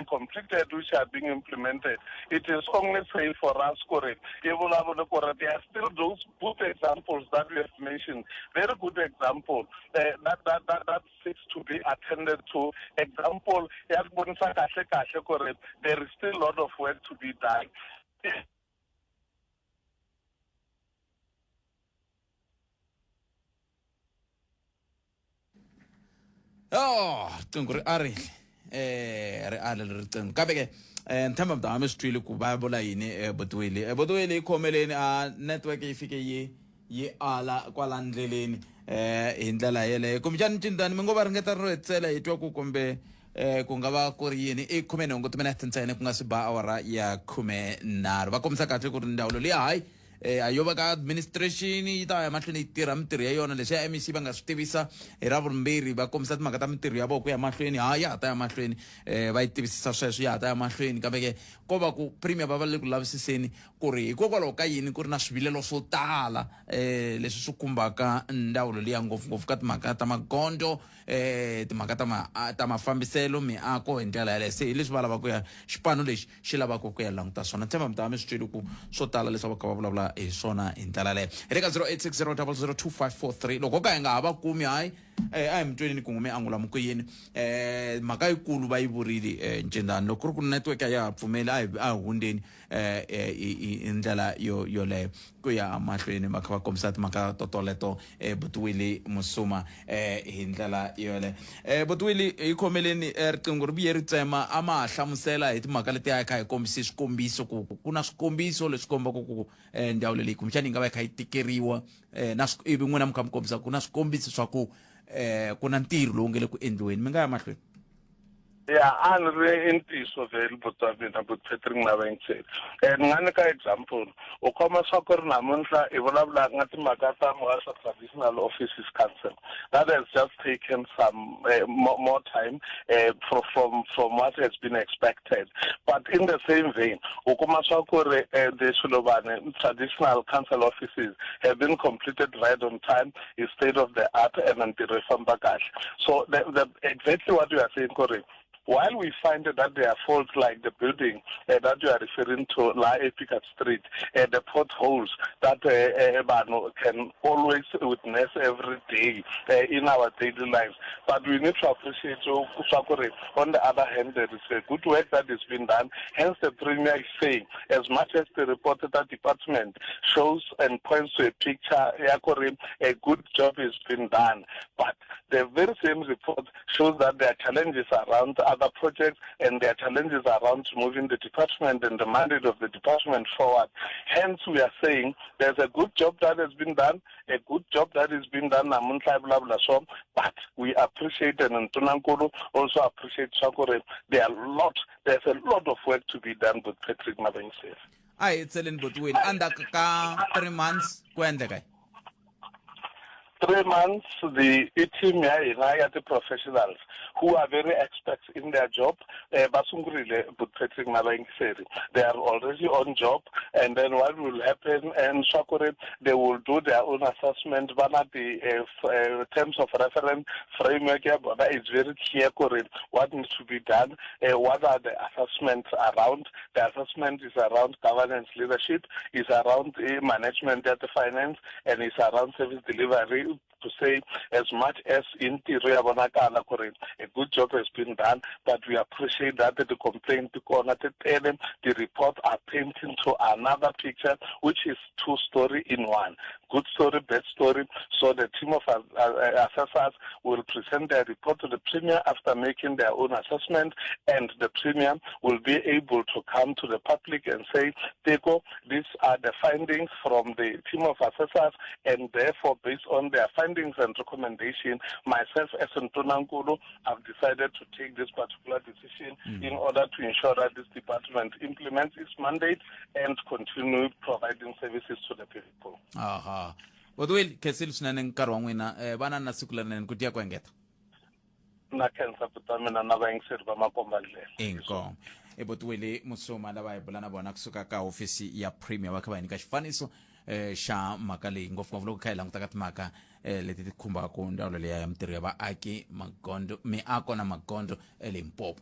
completed, which are being implemented, it is only safe for us, correct. There are still those good examples that we have mentioned, very good example that seeks to be attended to. Example, correct. There is still a lot of work to be done. Oh, tunguri ari re ale re tseng ka beke nthamba mda ame strile ku ba bola yini botwele khomeleni a network ifike yi ala kwala ndleleni indlela yele kumjani tindani mingoba ringeta ro etsela yitwa ku kumbe ku nga va ku ri yini i 10 minutes ntsena ku nga si ba awara ya 10 va komisa kahle ku ri ndawulo leyi hayi ayoba ka administration yi ta ya mahlweni yi tirha mitirho ya yona leswi ya MEC va nga swi tivisa hi ra vumbirhi va kombisa timhaka ta mitirho ya vona ku ya mahlweni ya ta ya mahlweni va yi tivisisa sweswo ya ta ya mahlweni kambe ke ko va ku premier va le ku lavisiseni ku ri hikokwalaho ka yini ku ri na swivilelo swo tala leswi swi khumbaka ndawulo leya ngopfungopfu ka timhaka ta magondzo timhaka ta mafambiselo miako hi ndlela yaleyo se hi leswi va lavaka ku ya xipano lexi xi lavaka ku ya languta swona tshemba mi ta mi swi twile ku swo tala leswi va kha va vulavula hi swona hi ndlela leyo hi le ka 0860002543 loko ka hi nga ha va kumi hayi a hi mutweni ku ngume angula mukuyeni mhaka yikulu va yi vurile ncindani loko ku ri ku network a ya ha pfumeli a hi hundeni hi ndlela yoleyo ku ya mahlweni va kha va kombisa timhaka totoleto Botwile Musuma hi ndlela yoleyo Botwile hi khomeleni riqingho ri vuye ri tsema a ma ha hlamusela hi timhaka leti ya kha hi kombise swikombiso ku na swikombiso leswi kombaka ku ndawulo leyi kumbexani yi nga va yi kha yi tikeriwa na ivi n'wina mi kha mi kombisa ku na swikombiso swa ku ku na ntirho lowu nge le ku endliweni mi nga ya mahlweni Yeah, I'm really into very but Patrick Mavonelo. And one example, Okama Soccer Namunsa, Vulavula, Makata, Traditional Offices Council. That has just taken some more time from what has been expected. But in the same vein, Okama Soccer, the Sulovane Traditional Council offices have been completed right on time, is state of the art and anti-reform bagash. So exactly what you are saying, correct. While we find that there are faults like the building that you are referring to, La Epicat Street, the potholes that can always witness every day in our daily lives. But we need to appreciate on the other hand, there is a good work that is being done. Hence the Premier is saying, as much as the report of that department shows and points to a picture, a good job is being done. But the very same report shows that there are challenges around other projects and there are challenges around moving the department and the mandate of the department forward. Hence, we are saying there's a good job that has been done, but we appreciate and Tunankuru also appreciate Sakore. There's a lot of work to be done with Patrick Mavonelo. It's a little bit weird. And 3 months, 3 months, the team here, the professionals who are very experts in their job, Patrick Mavonelo, they are already on job, and then what will happen, and Shakore, they will do their own assessment, but at the terms of reference framework, it's very clear, what needs to be done, what are the assessments around. The assessment is around governance leadership, is around management at the finance, and is around service delivery, to say, as much as in theory, a good job has been done, but we appreciate that the complaint, the reports are painting to another picture, which is two-story in one. Good story, bad story. So the team of assessors will present their report to the Premier after making their own assessment, and the Premier will be able to come to the public and say, Teko, these are the findings from the team of assessors, and therefore, based on their findings and recommendation, myself as Ntonankulu, I've decided to take this particular decision in order to ensure that this department implements its mandate and continue providing services to the people. Aha. But will kesil sunane nkarhi wa n'wina vana na siku lerinene ku tiya ku engeta Na khensa putamina na vayingiseri va makomba ndlela. inkomo ebotwele musoma lava hi bula na vona kusuka ka ofisi ya Premier va kha va nyika xifaniso xa mhaka leyi ngopfungopfu loko kha hi languta ka timhaka leti ti khumbaka ndzawulo leya ya mitirho ya vaaki miako na magondzo eLimpopo.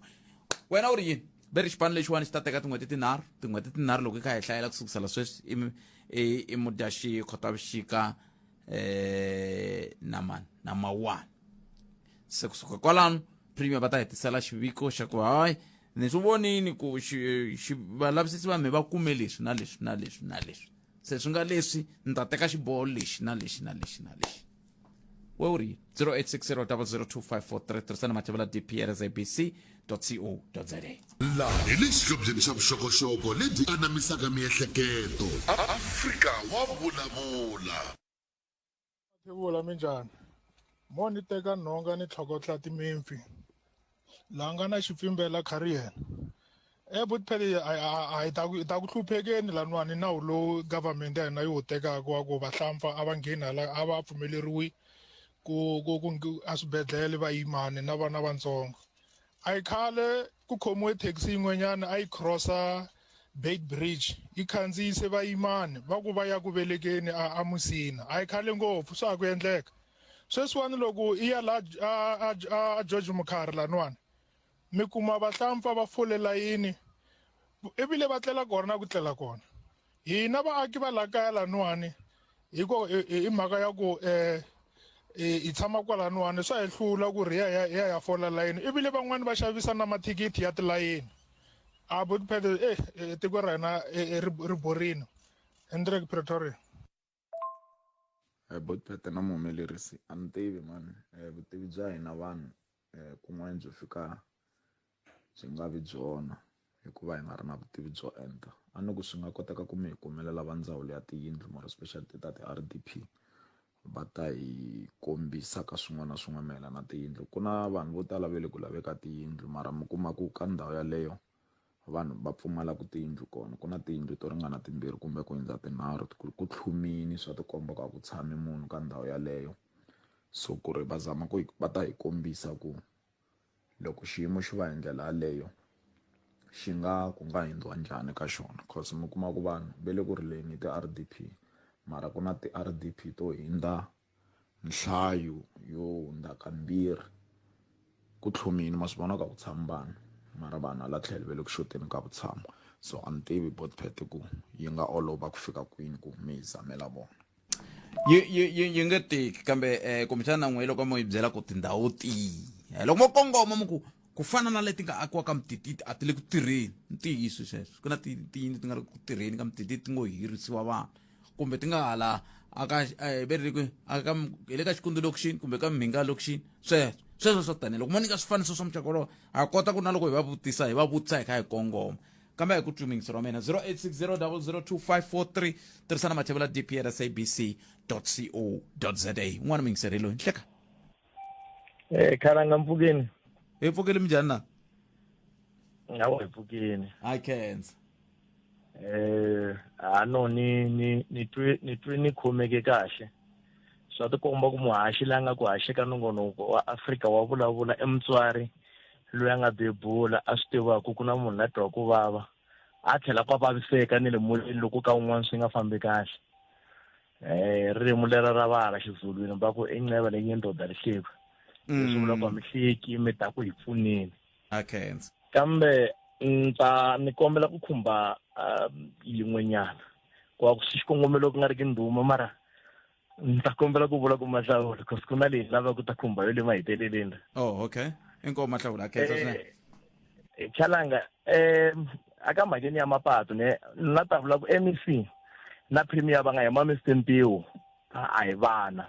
Wena u ri yini beri xipano lexiwani xi ta teka tin'hweti tinharhu loko hi kha hi hlayela ku sukusela sweswi i Mudyaxihi Khotavuxika na Mawuwani. Se kusuka kwalano Premier va ta hetisela xiviko xa ku hayi ni swi vonini ku valavisisi va mi va kume leswi na leswi na leswi na leswi se swi nga leswi ni ta teka xiboho lexi na lexi na lexi na lexi. We u ri 0860002543 tirhisana matebela dp@sabc.co.za. laha hi le xihlobyeni xa vuxokoxoko lebyi anamisaka miehleketo. Afrika wa vulavula. Thevula minjhani? Mo ni teka nhonga ni tlhokotla timimpi laha nga na xipfimbela khariyena but phela a hi ta ku hluphekeni laniwani nawu lowu government ya hina yi wu tekaka wa ku vahlampfa a va ngheni hala a va pfumeleriwi ku aswibedhlele vayimani na vana vantsongo. A hi khale ku khomiwe taxi yin'wenyana a yi crossa Bait Bridge yi khandziyise vayimani va ku va ya ku velekeni a Musina. A hi khale ngopfu swa ha ku endleka sweswiwani loko i ya la George Mukhari laniwani mi kuma vahlampfa va fole layini evile va tlela kona na ku tlela kona. Hina vaaki va laha kaya laniwani hi mhaka ya ku hi tshama kwalaniwani swa hi hlula ku ri ya fola layini evile van'wani va xavisa na mathikithi ya tilayini a botphele tiko ra hina ri borini. Hendrik Pretoria. Botphete na muhumelerisi a ni tivi mani vutivi bya hina vanhu kun'wana byo fika byi nga vi byona hikuva hi nga ri na vutivi byo enta. A ni ku swi nga koteka ku mi hi kumelela va ndzawulo ya tiyindlu more especially ta ti-RDP va ta hi kombisa ka swin'wana na swin'wana mayelana na tiyindlu. Ku na vanhu vo tala va le ku laveka tiyindlu mara mi kuma ku ka ndhawu yaleyo vanhu va pfumala ku tiyindlu kona. Ku na tiyindlu to ringana timbirhi kumbe ku hundza tinharhu ku tlhumini swa tikomba ka ku tshami munhu ka ndhawu yaleyo. So ku ri va zama ku va ta hi kombisa ku loko xiyimo xi va hi ndlela yaleyo xi nga ku nga hindziwa njhani ka xona cause mi kuma ku vanhu va le ku rileni ti-RDP mara ku na ti-RDP to hindza nhlayo yo hundza kambirhi ku tlhumini ma swi vona ka ku tshama vanhu mara vanhu ala tlhelo va le ku xoteni ka vutshamo. So a ni tivi botphete ku yi nga olova ku fika kwini ku mi hi zamela vona. yi nge tiki kambe kumbexana n'we loko mo yi byela ku tindhawu tihi loko mo kongoma mo ku fana na leti nga akiwa ka mitititi a ti le ku tirheni ntiyiso sweswo. Ku na tiyindlu ti nga ri ku tirheni ka mitititi ti ngo hirisiwa vanhu kumbe ti nga hala aka hi le ka Xikondo lokuxini kumbe ka Mhinga lokuxini sweswo swo tani loko mo nyika swifaniso swa muchako lowo ha kota ku na loko hi va vutisa hi kha hi kongoma. Kambe hi ku twimingisiro wa mina 0860002543 tirhisana mathevela dp@sabc.co.za. N'wana mingiseri loyi nhleka khalanga mpfukeni hi pfukeli minjhani na ngawo hi pfukeni hi khensa no ni twi ni khomeke kahle swa tikomba ku muhaxi la nga ku haxeka nongonoko wa Afrika wa vulavula emutswari loyi a nga bebula a swi tivaku ku na munhu la twa ku vava a tlhela kwa vaviseka ni le moyeni loko ka un'wana swi nga fambi kahle. Ririmi lera ra vala xizulwini va ku enqeva leyi ndoda lihleku leswi vula ku mihleki mi ta ku hi pfuneni. Okay. Kambe ni kombela ku khumba yin'wenyana kwa ku xikongomelo ku nga ri ki ndhuma mara ni ta kombela ku vula ku Mahlawula because ku na leyi lava ku ta khumba yo le mahiteleleni. Oh, okay. Inkomo Mahlawula khetsa swinene. Chalanga aka mhakeni ya mapatu ne na ta vula ku MEC na premier va nga hema Mr Mpiwo a hi vana.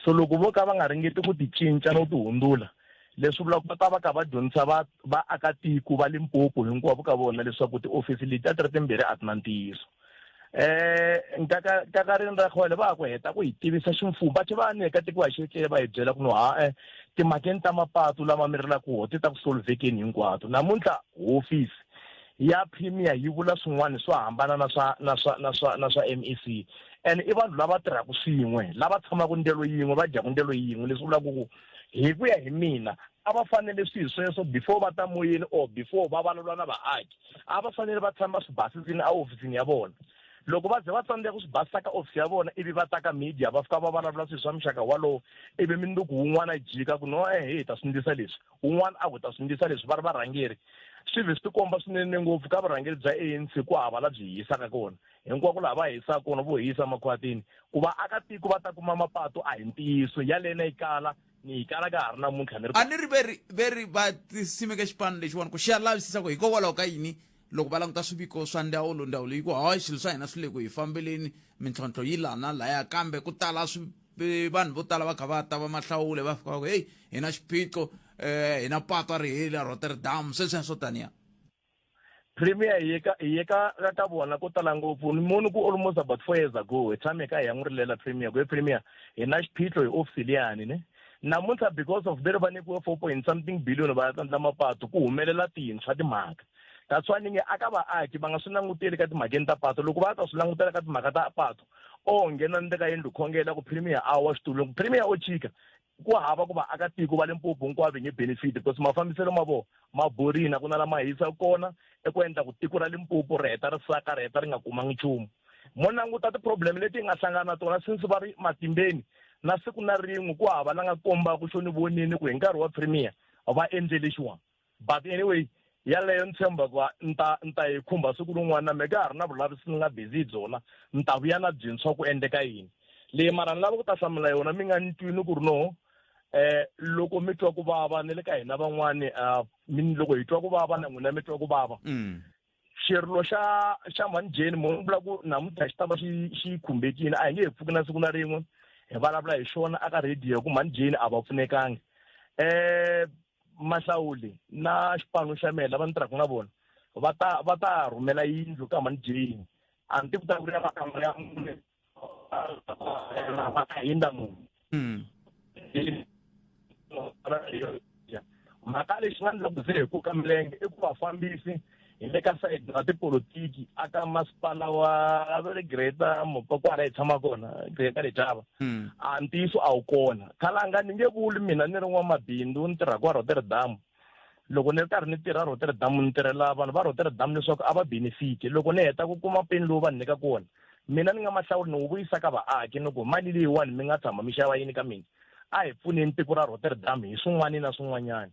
So loko vo ka va nga ringeti ku ti cinca no ti hundula leswi vula ku va ta va ka va dyondzisa va aka tiko va Limpopo hinkwavo ka vona leswaku tiofisi leti ta 32 a ti na ntiyiso. Nkaka rini ra khwele va ku heta ku hi tivisa ximfumo va va nyeka tiko wa xetlele va hi byela ku no timhakeni ta mapatu lama mi ri la ku ti ta ku solvekeni hinkwato. Namuntlha hofisi ya premier yi vula swin'wana swo hambana na swa MEC and i vanhu lava tirhaka swin'we lava tshamaka ndelo yin'we va dyaka ndelo yin'we leswi vulaka ku hi ku ya hi mina a va fanele swilo sweswo before va ta moyeni or before va vulavula na vaaki a va fanele va tshama swi basisini a ofisini ya vona. Loko va ze va tsandzeka ku swi basisa ka ofisi ya vona ivi va ta ka media va fika va vulavula swilo swa muxaka walowo ivi minduku wun'wana a jika ku no hi ta swindlisa leswi un'wana a ku ta swindlisa leswi va ri varhangeri swi ve swi tikomba swinene ngopfu ka vurhangeri bya ANC ku hava la byi hisaka kona hinkwako laha va hisaka kona vo hisa makhwatini ku va aka tiko va ta kuma mapatu a hi ntiyiso yalena yi kala ni yi kala ka ha ri namuntlha a ni ri very va simeke xipano lexiwani ku xi ya lavisisa ku hikokwalaho ka yini loko va languta swiviko swa ndhawu yi ku hayi swilo swa hina swi le ku hi fambeleni mintlhontlho yi lana laya kambe ku tala vanhu vo tala va kha va ta va Mahlawule va fika va ku hey hina xiphiqo hina patu a ri heli a Rotterdam sweswiya swo taniya. Premier hi ye ka vona ko tala ngopfu ni munhu ku almost about 4 years ago hi tshame ka hi ya n'wi rilela premier ku premier hina xiphiqo hi ofisi liyani ne namuntlha because of veri va nyikiwe 4.something billion va ya tsandla mapatu ku humelela tintshwa timhaka. That's why ninge aka vaaki va nga swi languteli ka timhakeni ta patu loko va ta swi langutela ka timhaka ta patu o nghena ndzi ka yindlu khongela ku premier a wa xitulu ku premier o chika ku hava ku va aka tiko va Limpopo hinkwavo nge benefit because mafambiselo ma vo ma borina ku na lama hisa kona eku endla ku tiko ra Limpopo ri heta ri saka ri heta ri nga kumangi nchumu. Mo languta ti-problem leti hi nga hlangana na tona since va ri matimbeni na siku na rin'we ku hava la nga komba ku xo ni vonini ku hi nkarhi wa premier va endle lexiwani but anyway yaleyo ni tshemba ku nta hi khumba siku rin'wana na me ka ha ri na vulavisi ni nga busy byona ni ta vuya na byintshwa ku endleka yini leyi mara ni lava ku ta hlamula yona mi nga ni twini ku ri no loko mi twa ku vava ni le ka hina van'wani loko hi twa ku vava na n'wina mi twa ku vava xirilo xa Mhani Jane mo vula ku namuntlha xi ta va xi khumbekile a hi nge hi pfuki na siku na rin'we hi vulavula hi xona aka radio ku Mhani Jane a va pfunekangi. Mahlawuli na xipano xa mehe lava ni tirhaka na vona va ta rhumela yindlu ka Mhani Jane a ni ti ku ta vuya makamba ya mune va ta hinda munhu mhaka lexi nga ndla ku ze hi ku ka milenge i ku vafambisi hi le ka sayiti ra tipolotiki aka masipala wa va le Greta kwala hi tshama kona Greta le Java a ntiyiso a wu kona khalanga ni nge vuli mina ni ri n'wamabindzu ni tirhaka wa Rotterdam loko ni ri karhi ni tirha Rotterdam ni tirhela vanhu va Rotterdam leswaku a va benefit loko ni heta ku kuma peni lowu va ni nyika kona mina ni nga Mahlawuli ni wu vuyisa ka vaaki ni ku mali leyiwani mi nga tshama mi xava yini ka mina a hi pfuneni tiko ra Rotterdam hi swin'wana na swin'wanyana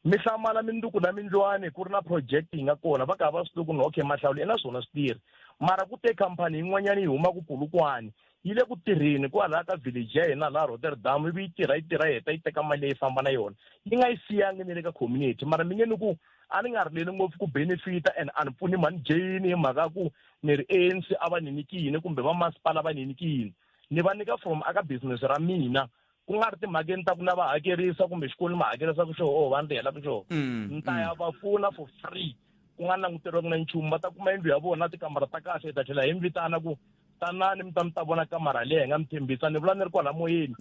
mi hlamala minduku na mindlwani ku ri na project yi nga kona va ka va swi ku no okay Mahlawuli na swona swi tirhi mara ku te khampani yin'wanyana yi huma ku Pulukwani yi le ku tirheni kwalaha ka village ya hina laha Rotterdam ivi yi tirha heta yi teka mali leyi famba na yona yi nga yi siyangi ni le ka community mara mi nge ni ku a ni nga rileli ngopfu ku benefita and a ni pfuni Mhani Jane hi mhaka ku ni ri ANC a va ni nyikini kumbe va masipala va ni nyikini ni va nyika from aka business ra mina ku nga ri timhakeni ta ku na va hakerisa kumbe xikolo ma hakerisa ku xo va ni hela ku xo ni ta ya va pfuna for free ku nga languteriwanga na nchumu va ta kuma yindlu ya vona tikamara ta kahle hi ta tlhela hi vitana ku tanani mi ta vona kamara leyi hi nga mi tshembisa ni vula ni ri kwala moyeni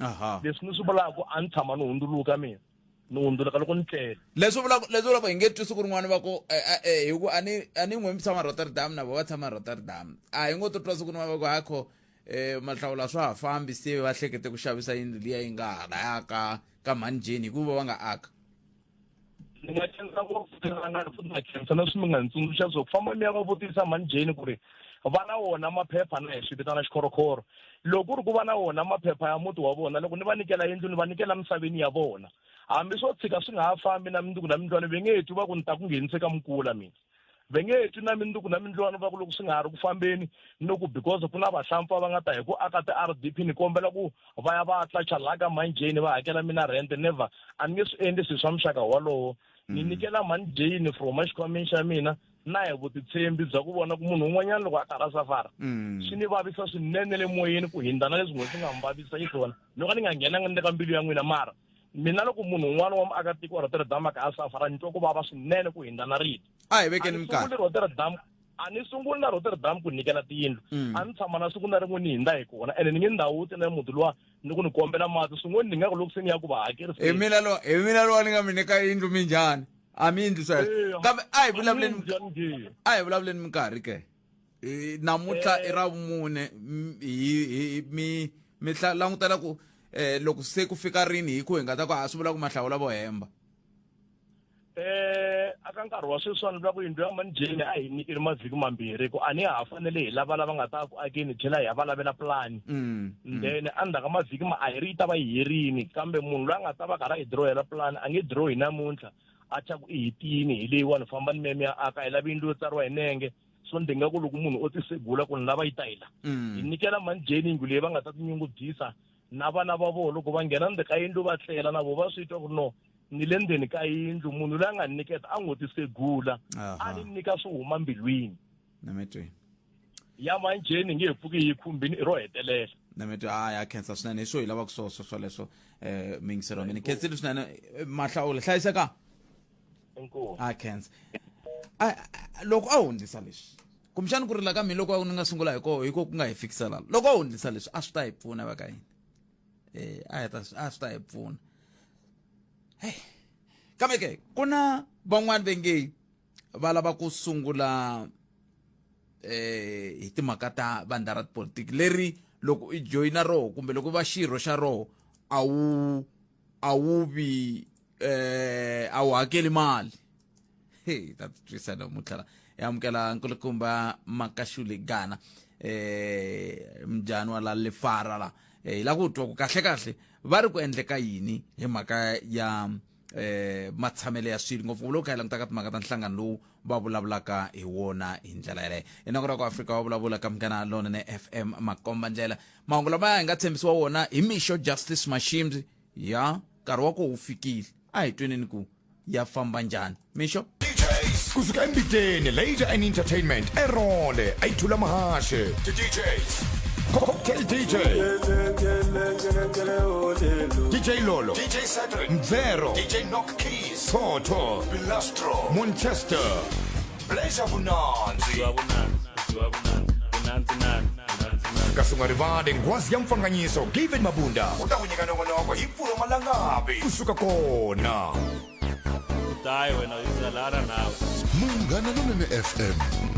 leswi ni swi vulaka a ni tshama ni hundzuluka mina ni hundzuluka loko ni tlela leswi vulaka hi nge twi siku rin'wana va ku hi ku a ni n'wi mi tshama Rotterdam na vo va tshama Rotterdam a hi ngo to twa siku rin'wana va ku hakho Mahlawula swa ha fambi se va hlekete ku xavisa yindlu liya yi nga halaya ka Mhani Jane hikuva va nga aka ni nga khensa ngopfu na khensa na swi mi nga ni tsundzuxa swo ku famba mi ya va vutisa Mhani Jane ku ri va na wona maphepha na hi swi vitana xikhorokhoro loko ku ri ku va na wona maphepha ya muti wa vona loko ni va nikela yindlu ni va nikela misaveni ya vona hambi swo tshika swi nga ha fambi na minduku na mindlwane ve nge twi va ku ni ta ku nghenise ka Mukula mina vengethi na minduku na mindlwana va ku loko swi nga ri ku fambeni no ku because ku na vahlampfa va nga ta hi ku aka ti-RDP ni kombela ku va ya va tlacha laha ka Mhani Jane va hakela mina rent never a ni nge swi endli swilo swa muxaka wolowo ni nyikela Mhani Jane from xikhwameni xa mina na hi vutitshembi bya ku vona ku munhu un'wanyana loko a karhi a safara swi ni vavisa swinene le moyeni ku hindzana leswi n'wi swi nga mi vavisa xiswona loko ni nga nghena ni ka mbilu ya n'wina mara mina loko munhu un'wana wa muakatiko wa Rotterdam ka a safara ni twa ku vava swinene ku hindzana rito a hi vekeni minkarhi a ni sunguli na Rotterdam ku nyikela tiyindlu a ni tshama na siku na rin'we ni hindza hi kona ene ni nge ndhawuti na muti luwa ni ku ni kombela mati swin'wana ni nga ku loko se ni ya ku va hakerisa hi mina lowa ni nga mi nyika yindlu minjhani a mi yindlu sweswo kambe a hi vulavuleni minkarhi ke namuntlha i ra vumune mi langutela ku loko se ku fika rini hi ku hi nga ta ku a swi vula ku mahlawula vo hemba aka nkarhi wa sweswiwani vula ku yindlu ya Mhani Jane a hi nyikile mavhiki mambirhi ku a ni ha fanele hi lava nga ta ku akeni hi tlhela hi ya va lavela pulani then endzhaku ka mavhiki a hi ri yi ta va yi herini kambe munhu loyi a nga ta va karhi a hi dirowela pulani a nge dirohi namuntlha a cha ku i hetini hi leyiwani famba ni meme ya aka hi lavi yindlu yo tsariwa hi nenge so ni dinga ku loko munhu o tisegula ku ni lava yi ta hi la hi nyikela Mhani Jane yindlu leyi va nga ta tinyungubyisa na vana va vona loko va nghena ndzeni ka yindlu va tlela na vona va swi twa ku no ni le ndzeni ka yindlu munhu loyi a nga ni niketa a ngo tisegula a ni nyika swi huma mbilwini ya Mhani Jane nge hi pfuki hi khumbini i ro hetelela ya khensa swinene hi swo hi lavaka swoleswo muyingiseri wa mina khensile swinene mahlawula hlayiseka a khensa loko a hundzisa leswi kumbexani ku rila ka mina loko ni nga sungula hi ko ku nga hi fikisela loko a hundzisa leswi a swi ta hi pfuna va ka yini a swi ta hi pfuna kambe ke ku na van'wani vengeyi va lava ku sungula hi timhaka ta vandla ra tipolitiki leri loko i joyina roho kumbe loko va xirho xa roho a wu hakeli mali ta twisa namuntlha hi amukela nkulukumba Makashule Gana mjani wa la lefara la hi la ku twa ku kahle va ri ku endleka yini hi mhaka ya matshamelo ya swilo ngopfu loko hi langutaka timhaka ta nhlangano lowu va vulavulaka hi wona hi ndlela yaleyo hi nako ku Afrika wa vulavula ka mukana lonene FM makomba ndlela mahungu lama hi nga tshembisiwa wona hi mixo Justice Machines ya nkarhi wa ku wu fikile a hi tweneni ku ya famba njhani mixo kusuka embiteni Leisure and Entertainment erole ayithula mahashe DJs Cocktail DJ DJ Lolo DJ Saturn Mzero DJ Knock Keys Toto Bilastro Manchester Blazer Bunanzi Kasungarivade ngwazi ya mfanganyiso Given Mabunda utakunyika nongonoko hipuro malangabi kusuka kona wena izalana nawe munghana lonene FM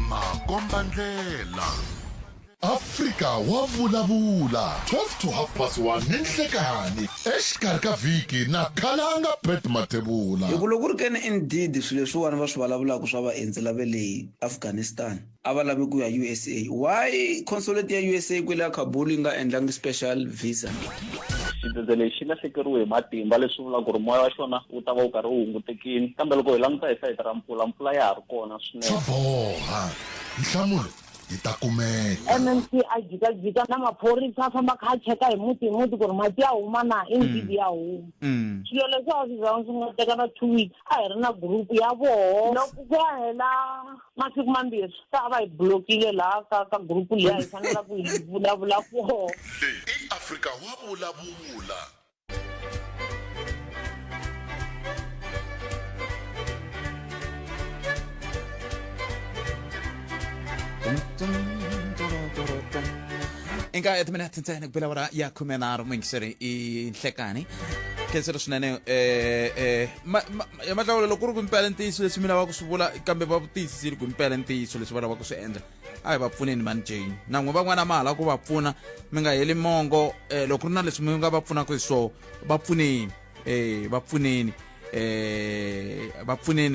makomba ndlela Afrika wa vulavula 12 to 1:30 ninhlekani exikarhi ka vhiki na khalanga Brett Matebula hi ku loko ri kene indeed swilo leswiwani va swi vulavulaka swa vaendzi lava le Afghanistan a va lavi ku ya USA why consulate ya USA kwele ya Kabul nga endlangi special visa xidlodlo lexi lahlekeriwe hi matimba leswi vulaka ku ri moya wa xona wu ta va wu karhi wu hungutekini kambe loko hi languta hi sayiti ra mpfula ya ha ri kona swinene boha nhlamulo yi ta kumeka MNC a jikajika na maphorisa a famba kha a cheka hi muti ku ri mati ya huma na indeed ya huma swilo leswi a swi zanga swi nga teka na 2 weeks a hi ri na group ya voho loko ku ya hela masiku mambirhi ta va hi blokile laha ka group liya hi fanela ku hi vulavula koho i Afrika wa vulavula inka etiminete ntsena ku vulavula ya 13 muyingiseri i nhlekani khenselo swinene ya mahlawulo loko ku ri ku impela ntiyiso leswi mi lavaka swi vula kambe va tiyisisile ku impela ntiyiso leswi va lavaka ku swi endla a hi va pfuneni Mhani Jane na n'we van'wana ma hala ku va pfuna mi nga heli mongo loko ri na leswi mi nga va pfunaka hi swona va pfuneni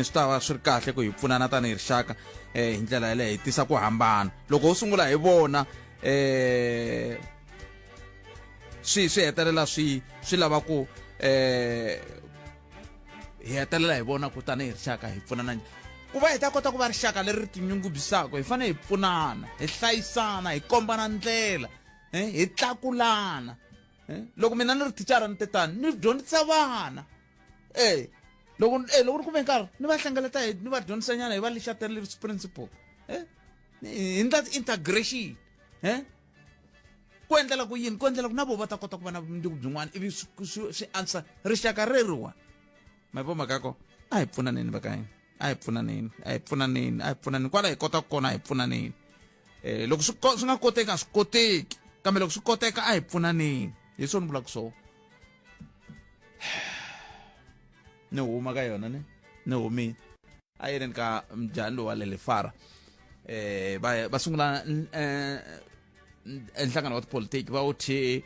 swi ta va swi ri kahle ku hi pfunana tanihi rixaka hi ndlela yaleyo hi tisa ku hambana loko ho sungula hi vona swi hetelela swi lava ku hi hetelela hi vona ku tanihi rixaka hi pfunana ku va hi ta kota ku va rixaka leri tinyungubyisaka hi fanele hi pfunana hi hlayisana hi kombana ndlela hi tlakulana loko mina ni ri thicara ni tetani ni dyondzisa vana loko ni kume nkarhi ni va hlengeleta ni va dyondzisa nyana hi va lexa leadership principle hi ndla integration ku endlela ku yini ku endlela ku na vo va ta kota ku va na vumundzuku byin'wana ivi swi antswa rixaka reriwa mavomaka a hi pfunaneni vakayini a hi pfunaneni kwala hi kotaka kona a hi pfunaneni loko swi nga koteki a swi koteki kambe loko swi koteka a hi pfunaneni hi swona ni vulaka swona ni huma ka yona ni humile a yireni ka mjani lowa lelefara va sungula enhlangano wa tipolitiki va uthi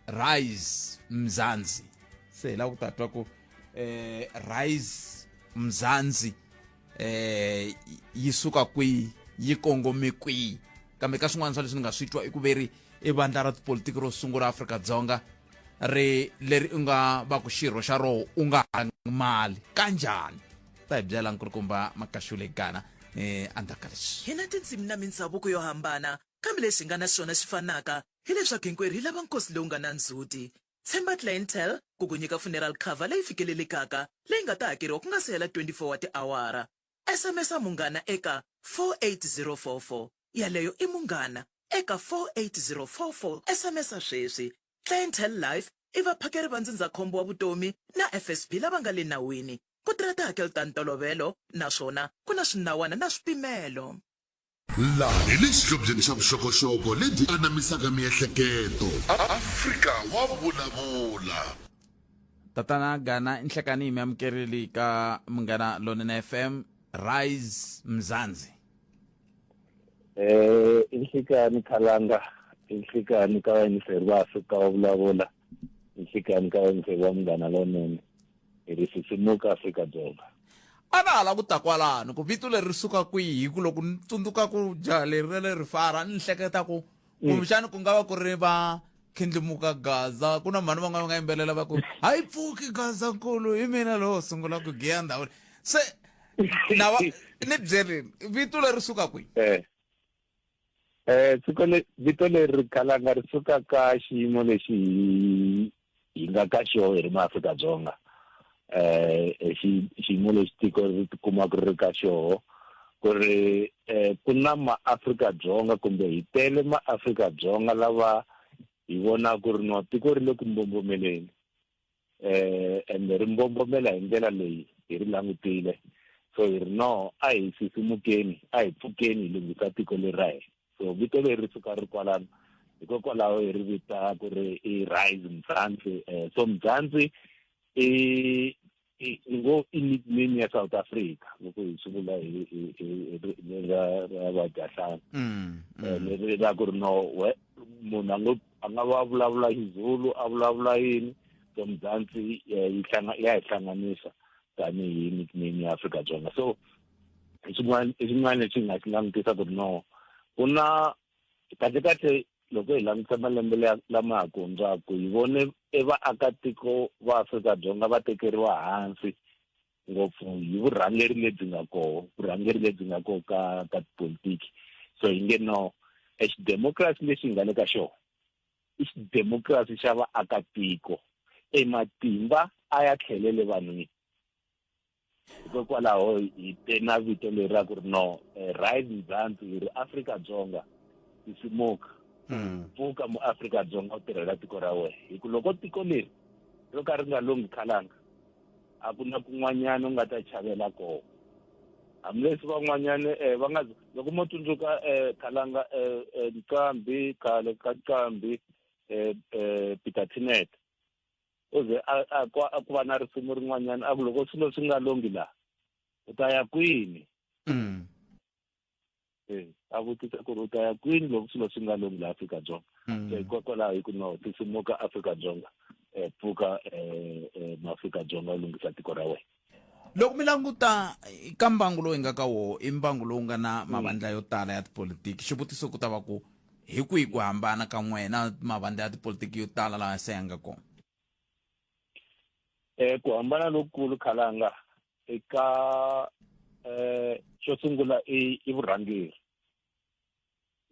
Rise Mzansi se la ku ta twa ku Rise Mzansi yi suka kwihi yi kongome kwihi kambe ka swin'wana swa leswi ni nga swi twa i ku veri i vandla ra tipolitiki ro sungula Afrika-Dzonga leri u nga va ku xirho xa roho u nga hangi mali kanjhani ta hi byela nkulukumba Makashule Gana andaka leswi hi na tindzimi na mindhavuko yo hambana kambe leswi nga na swona swi fanaka hileswaku hinkwerhu hi lava nkosi lowu nga na ndzhuti tshemba clientele ku ku nyika funeral cover leyi fikelelekaka leyi nga ta hakeriwa ku nga se hela 24 wa tiawara SMS munghana eka 48044 yaleyo i munghana eka 48044 SMS sweswi clientele life i vaphakeri va ndzindzakhombo wa vutomi na FSP lava nga le nawini ku tirha tihakelo ta ntolovelo naswona ku na swinawana na swipimelo laha hi le xihlobyeni xa vuxokoxoko lebyi anamisaka miehleketo Afrika wa vulavula tatana Gana inhlekani hi mi amukerile ka munghana lonene FM Rise Mzansi inhlekani khalanga inhlekani ka vayingiseri va Afrika wa vulavula inhlekani ka vayingiseri va munghana lonene risisimuka Afrika-Dzonga a na hala ku ta kwalano ku vito leri ri suka kwihi ku loko ni tsundzuka ku jaha leri ra le rifara ni hleketa ku kumbexani ku nga va ku ri va khindlimuka gaza ku na mhani van'wana va nga yimbelela va ku hayi pfuki gaza nkulu hi mina lowo sungula ku giya ndhawini se ni byerini vito leri suka kwihi vito leri khalanga ri suka ka xiyimo lexi hi nga ka xo hi ri maAfrika-Dzonga xiyimo lexi tiko ri tikumaka ri ri ka xoho ku ri ku na maAfrika-Dzonga kumbe hi tele maAfrika-Dzonga lava hi vona ku ri no tiko ri le ku mbombomeleni ende ri mbombomela hi ndlela leyi hi ri langutile so hi ri no a hi sisimukeni a hi pfukeni hi lunghisa tiko leri ra hina so vito leri ri suka ri kwalano hikokwalaho hi ri vita ku ri i Rise Mzansi so Mzansi ngo i nickname ya South Africa loko hi swi vula hi vadyahlana leri ra ku ri no munhu a nga va vulavula xizulu a vulavula yini so Mzansi ya hi hlanganisa tanihi nickname ya Afrika-Dzonga so i swin'wana leswi hi nga swi langutisa ku ri no ku na kahle loko hi langutisa malembe lama ha ku hundzaka hi vone vaakatiko va Afrika-Dzonga va tekeriwa hansi ngopfu hi vurhangeri lebyi nga koho ka tipolitiki so hi nge no xidemokirasi lexi hi nga le ka xona i xidemokirasi xa vaakatiko matimba a ya tlhelele vanhwini hikokwalaho hi te na vito leri ra ku ri no Rise Mzansi hi ri Afrika-Dzonga sisimuka pfuka muAfrika-Dzonga u tirhela tiko ra wena hi ku loko tiko leri ro ka ri nga longhi khalanga a ku na kun'wanyana u nga ta chavela koho hambileswi van'wanyana va nga loko mo tsundzuka khalanga Nqambi khale ka Nqambi Peter Tinet uze a ku va na risimu rin'wanyana a ku loko swilo swi nga longhi laha u ta ya kwini a vutisa ku ri u ta ya kwini loko swilo swi nga longhi laha Afrika-Dzonga so hikokwalaho hi ku no sisimuka Afrika-Dzonga pfuka maAfrika-Dzonga u lunghisa tiko ra wena loko mi languta ka mbangu lowu hi nga ka woho i mbangu lowu nga na mavandla yo tala ya tipolitiki xivutiso ku ta va ku hi kwihi ku hambana ka n'wena mavandla ya tipolitiki yo tala laha se ya nga kona ku hambana lokukulu khalanga eka xo sungula i vurhangeri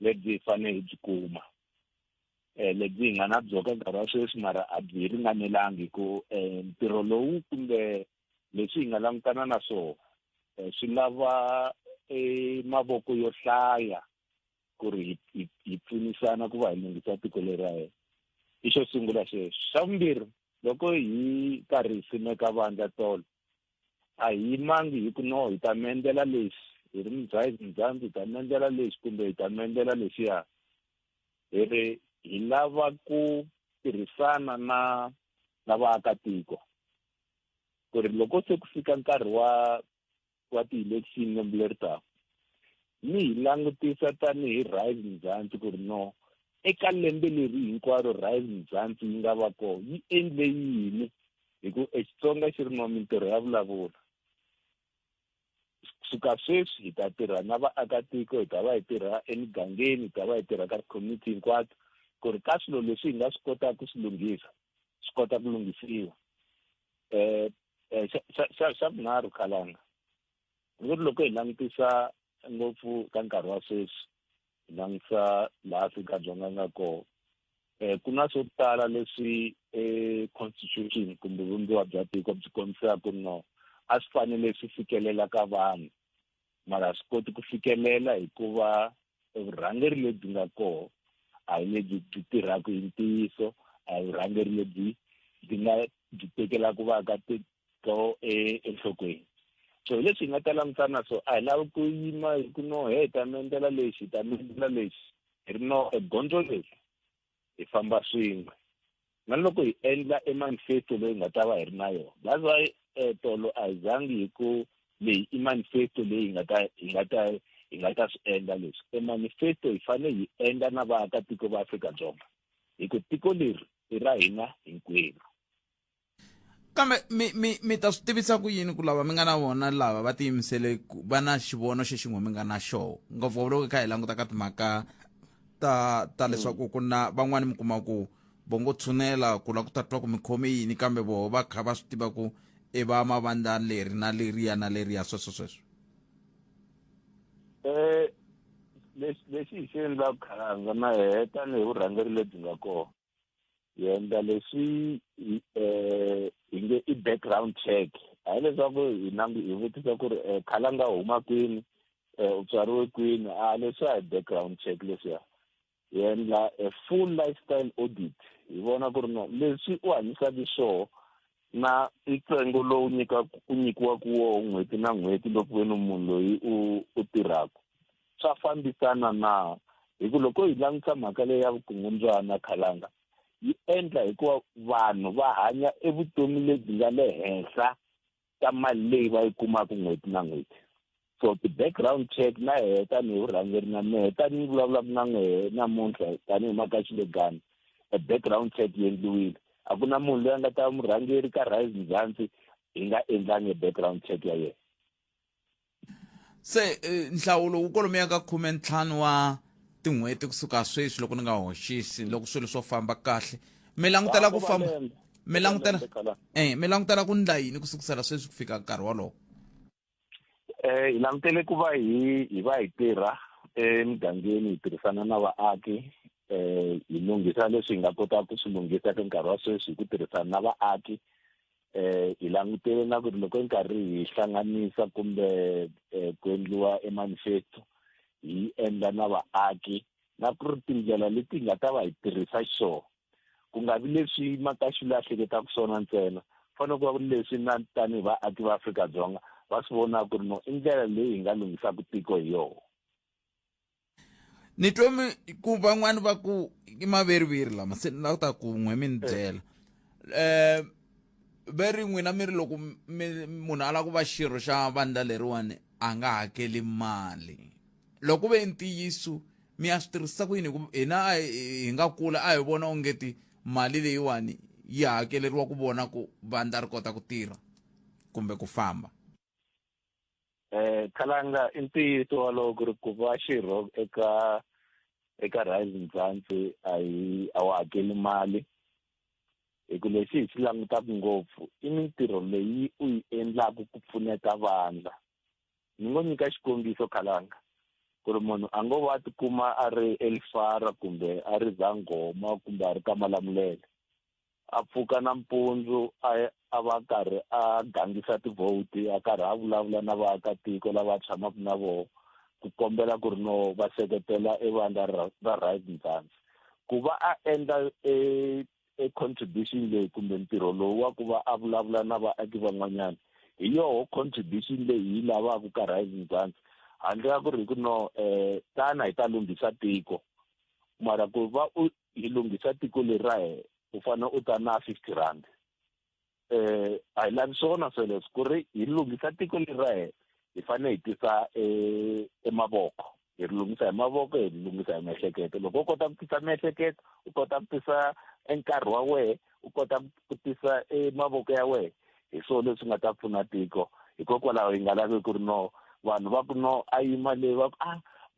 lebyi fanele byi kuma lebyi nga na byo ka nkarhi wa sweswi mara a byi ringanelangi ku ntirho lowu kumbe leswi hi nga langutana na swona swi lava mavoko yo hlaya ku ri hi pfunisana ku va hi lunghisa tiko leriya hina i xo sungula xexo xa vumbirhi loko hi karhi hi simeka vandla tolo a hi mangi hi ku no hi ta mendlela lexi hi ri Rise Mzansi hi ta mendlela lexi kumbe hi ta mendlela lexiya hi lava ku tirhisana na vaakatiko ku ri loko se ku fika nkarhi wa ti-election lembe leri taka ni hi langutisa tanihi Rise Mzansi ku ri no eka lembe leri hinkwaro Rise Mzansi yi nga va kona yi endle yini hi ku Xitsonga xi ri no mintirho ya vulavula suka sweswi hi ta tirha na vaakatiko hi ta va hi tirha emigangeni hi ta va hi tirha ka community hinkwato ku ri ka swilo leswi hi nga swi kotaka ku swi lunghisa swi kota ku lunghisiwa xa vunharhu khalanga ku ri loko hi langutisa ngopfu ka nkarhi wa sweswi hi langutisa laha Afrika-Dzonga nga kona ku na swo tala leswi constitution kumbe vumbiwa bya tiko byi kombisaka ku no a swi fanele swi fikelela ka vanhu mara swi koti ku fikelela hikuva vurhangeri lebyi nga kona a hi lebyi byi tirhaka hi ntiyiso a hi vurhangeri lebyi byi tekelaka vaakatiko enhlokweni so leswi hi nga ta langutana so a hi lavi ku yima hi ku no hi ta mendlela lexi hi ta mendlela lexi hi ri no gondzo leri hi famba swin'we na loko hi endla manifesto leyi nga ta va hi ri na yona that's why tolo a hi zangi hi ku leyi i manifesto leyi hi nga ta swi endla leswi manifesto hi fanele hi endla na vaakatiko va Afrika-Dzonga hi ku tiko leri i ra hina hinkwenu kambe mi ta swi tivisa ku yini ku lava mi nga na vona lava va tiyimisele va na xivono xexin'we mi nga na xona ngopfungopfu loko hi kha hi languta ka timhaka ta leswaku ku na van'wani mi kuma ku vo ngo tshunela ku la ku ta twa ku mi khome yini kambe voho va kha va swi tiva ku i va mavandla leri na leriya sweswo leswi hi swi endlaka khalanga na hehe tanihi vurhangeri lebyi nga kona hi endla leswi hi nge i background check hayi leswaku hi vutisa ku ri khalanga huma kwini u tswariwe kwini leswi a hi background check leswiya hi endla a full lifestyle audit hi vona ku ri no leswi u hanyisaka swona na ntsengo lowu nyikiwaka woho n'hweti na n'hweti loko wena munhu loyi u tirhaka swa fambisana na hi ku loko hi langutisa mhaka leyi ya vukungundzwana khalanga yi endla hikuva vanhu va hanya evutomi lebyi nga le henhla ka mali leyi va yi kumaka n'hweti na n'hweti so ti-background check na hehe tanihi vurhangeri na mehe tanihi vulavulaka na n'wehe namuntlha tanihi Makashule Gana a background check yi endliwile a ku na munhu loyi a nga ta murhangeri ka Rise Mzansi hi nga endlangi background check ya yena se nhlawulo wu kolomiya ka 15 wa tin'hweti kusuka sweswi loko ni nga hoxisi loko swilo swo famba kahle mi langutela ku famba mi langutela ku ndla yini kusukusela sweswi ku fika nkarhi wolowo hi langutele ku va hi tirha emigangeni hi tirhisana na vaaki hi lunghisa leswi hi nga kotaka ku swi lunghisa ka nkarhi wa sweswi hi ku tirhisana na vaaki hi langutele na ku ri loko nkarhi hi hlanganisa kumbe ku endliwa manifesto hi endla na vaaki na ku ri tindlela leti hi nga ta va hi tirhisa xiswona ku nga vi leswi Makashule a hleketaka swona ntsena fanele ku va ku ri leswi na tanihi vaaki va Afrika-Dzonga va swi vonaka ku ri no i ndlela leyi hi nga lunghisaka tiko hi yona ni twe ku van'wani va ku i maveriveri lama se ni la ku ta ku n'we mi ni byela ve ri n'wina mi ri loko munhu a lava ku va xirho xa vandla leriwani a nga hakeli mali loko ve ntiyiso mi ya swi tirhisa ku yini hina hi nga kula a hi vona ongeti mali leyiwani yi hakeleriwa ku vona ku vandla ri kota ku tirha kumbe ku famba khalanga i ntiyiso walowo ku ri ku va xirho eka Rise Mzansi a wu hakeli mali hi ku lexi hi xi langutaka ngopfu i mintirho leyi u yi endlaka ku pfuneta vandla. Ni ngo nyika xikombiso Khalanga ku ri munhu a ngo va tikuma a ri Elfara kumbe a ri Zangoma kumbe a ri ka Malamulele, a pfuka nampundzu a va karhi a gangisa tivhoti, a karhi a vulavula na vaakatiko lava tshamaka na vona ku kombela ku ri no va seketela vandla ra Rise Mzansi. Ku va a endla e contribution leyi kumbe ntirho lowu wa ku va a vulavula na vaaki van'wanyana, hi yoho contribution leyi hi lavaka ka Rise Mzansi. Handle ka ku ri ku no tana hi ta lunghisa tiko, mara ku va hi lunghisa tiko leri ra hina u fanele u ta na 50 rand. A hi lavi swona sweleswo ku ri hi lunghisa tiko leri ra hina hi fanele hi tisa mavoko, hi ri lunghisa hi mavoko, hi lunghisa hi miehleketo. Loko u kota ku tisa miehleketo, u kota ku tisa nkarhi wa wena, u kota ku tisa mavoko ya wena, hi swona leswi nga ta pfuna tiko. Hikokwalaho hi nga lavi ku ri no vanhu va ku no a yima leyi va ku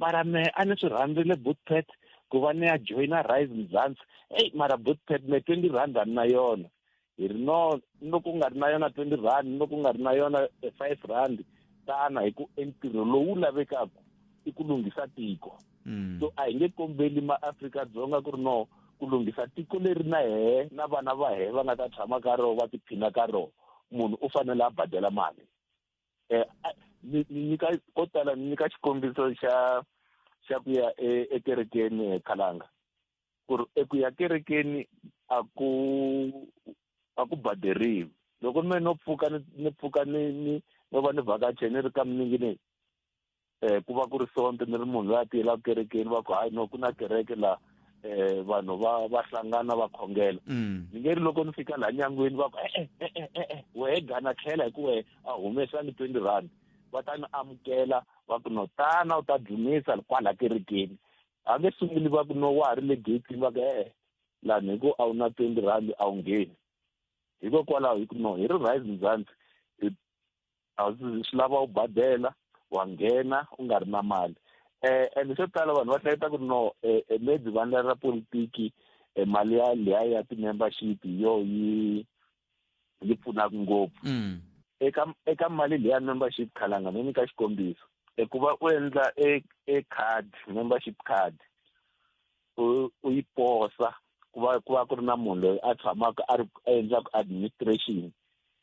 mara mehe a ni swi rhandzile Bootpet ku va ni ya joyina Rise Mzansi. Mara Bootpet me 20 rand a ni na yona. Hi ri no loko u nga ri na yona 20 rand, loko u nga ri na yona 5 rand, tana hi ku ntirho lowu lavekaka i ku lunghisa tiko. So a hi nge kombeli maAfrika-Dzonga ku ri no ku lunghisa tiko leri na hehe na vana va hehe va nga ta tshama ka rona va tiphina ka rona, munhu u fanele a badela mali. Ni nyika ko tala ni nyika xikombiso xa ku ya ekerekeni Khalanga ku ri eku ya kerekeni a ku baderiwi. Loko me no pfuka ni no va ni vhakache ni ri ka miningi ku va ku ri sonto ni ri munhu loyi a tiyelaka kerekeni va ku hayi no ku na kereke laha vanhu va hlangana va khongela. Ni nge ri loko ni fika laha nyangweni va ku wehe Gana tlhela hi ku wehe a humesangi 20 rand, va ta ni amukela va ku no tana u ta dumisa kwala kerekeni. A nge sunguli va ku no wa ha ri le gate va ku laha ni ku a wu na 20 rand a wu ngheni. Hikokwalaho hi ku no hi ri Rise Mzansi a swi lava u badela wa nghena u nga ri na mali. And swo tala vanhu va hleketa ku ri no maybe vandla ra politiki mali ya liya ya ti-membership yo yi pfunaka ngopfu. Eka mali leya membership Khalanga ni nyika xikombiso. Ku va u endla card, membership card, u yi posa ku va ku ri na munhu loyi a tshamaka a endlaka administration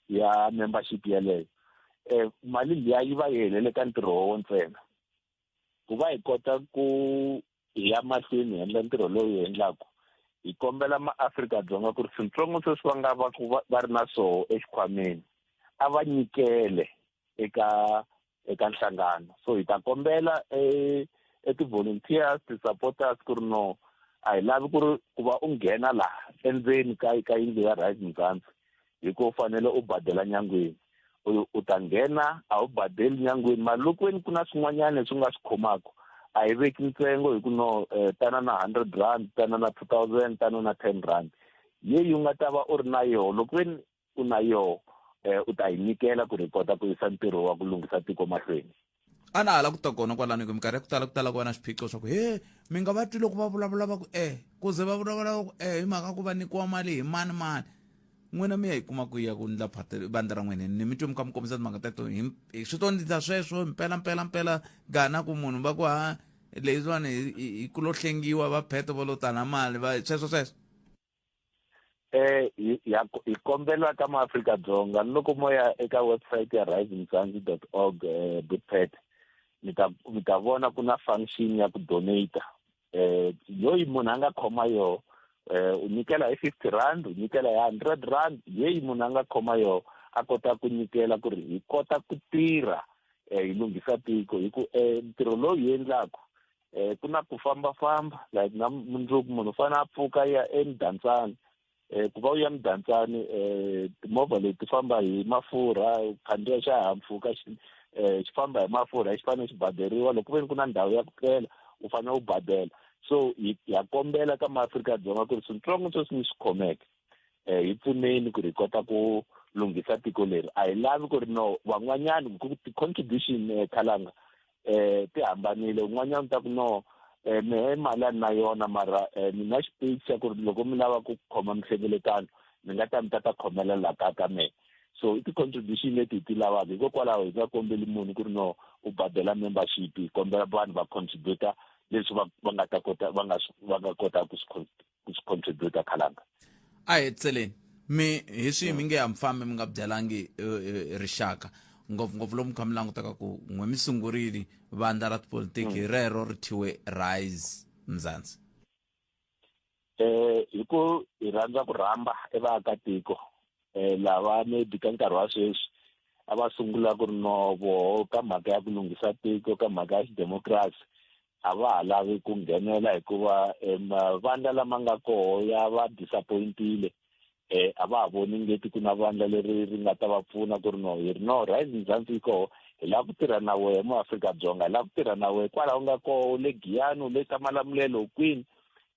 ya membership yeleyo. Mali liya yi va yi helele ka ntirho wo ntsena. Ku va hi kota ku hi ya mahlweni hi endla ntirho lowu hi endlaka, hi kombela maAfrika-Dzonga ku ri swintsongo sweswi va nga va ri na swoho exikhwameni a va nyikele eka nhlangano. So hi ta kombela ti-volunteers, ti-supporters ku ri no a hi lavi ku va u nghena laha endzeni ka yindlu ya Rise Mzansi hi ku u fanele u badela nyangweni. U ta nghena a wu badeli nyangweni, mara loko ku na swin'wanyana leswi nga swi khomaka a hi veki ntsengo hi ku no tana na 100 rand, tana na 2000, tana na 10 rand. Yeyi u nga ta va u ri na yoho, loko u na yoho u ta yi nyikela ku ri kota ku yisa ntirho wa ku lunghisa tiko mahlweni. A na hala ku ta kona kwalano minkarhi ya ku tala ku va na swiphiqo swa ku mi nga va twi loko va vulavula va ku ku ze va vulavula ku hi mhaka ku va nyikiwa mali hi mani n'wina mi ya hi kuma ku ya ku ndla vandla ra n'wina ni mi twe mi kha mi kombisa timhaka teto hi swi to ndlisa sweswo mpela Gana ku munhu va ku leyiwani hi ku lo hlengiwa va pheto va lo tana mali va sweswo. Hi kombela ka maAfrika-Dzonga loko mo ya eka website ya risemzansi.org Bootpet mi ta vona ku na function ya ku donate. Yoyi munhu a nga khoma yoho u nyikela hi 50 rand, u nyikela hi 100 rand, yeyi munhu a nga khoma yoho a kota ku nyikela ku ri hi kota ku tirha hi lunghisa tiko. Hi ku ntirho lowu hi endlaka ku na ku fambafamba like na mundzuku munhu u fanele a pfuka ya eMdantsane. Ku va u ya Mdantsane timovha leti famba hi mafurha, khandziya xihahampfhuka xi famba hi mafurha xi fanele xi baderiwa. Loko ku ve ku na ndhawu ya ku tlela u fanele u badela. So ha kombela ka maAfrika-Dzonga ku ri swintsongo sweswi mi swi khomeke hi pfuneni ku ri hi kota ku lunghisa tiko leri. A hi lavi ku ri no van'wanyani ti-contribution Khalanga ti hambanile. Un'wanyana ta ku no mehe mali a ni na yona mara ni na xipeyisi xa ku ri loko mi lava ku khoma mihlengeletano ni nga ta mi ta khomelela ka me so ti-contribution leti hi ti lavaka hikokwalaho hi nga kombeli munhu ku ri no u badela membership hi kombela vanhu va contributor leswi va nga ta kota va nga kota ku swi contributor khalanga a hi tseleni mi hi swi mi nge hamfambi mi nga byalangi rixaka ngopfungopfu lomu kha mi langutaka ku n'we mi sungurile vandla ra tipolitiki rero ri thiwe Rise Mzansi hi ku hi rhandza ku rhamba vaakatiko lava maybe ka nkarhi wa sweswi a va sungula ku ri novo ka mhaka ya ku lunghisa tiko ka mhaka ya xidemokirasi a va ha lavi ku nghenela hikuva vandla lama nga koho ya va disappointile a va ha voni ngeti ku na vandla leri ri nga ta va pfuna ku ri hi ri Rise Mzansi yi koho hi lava ku tirha na wehe muAfrika-Dzonga hi lava ku tirha na wehe kwalaho nga koho le Giyani le ka Malamulelo kwini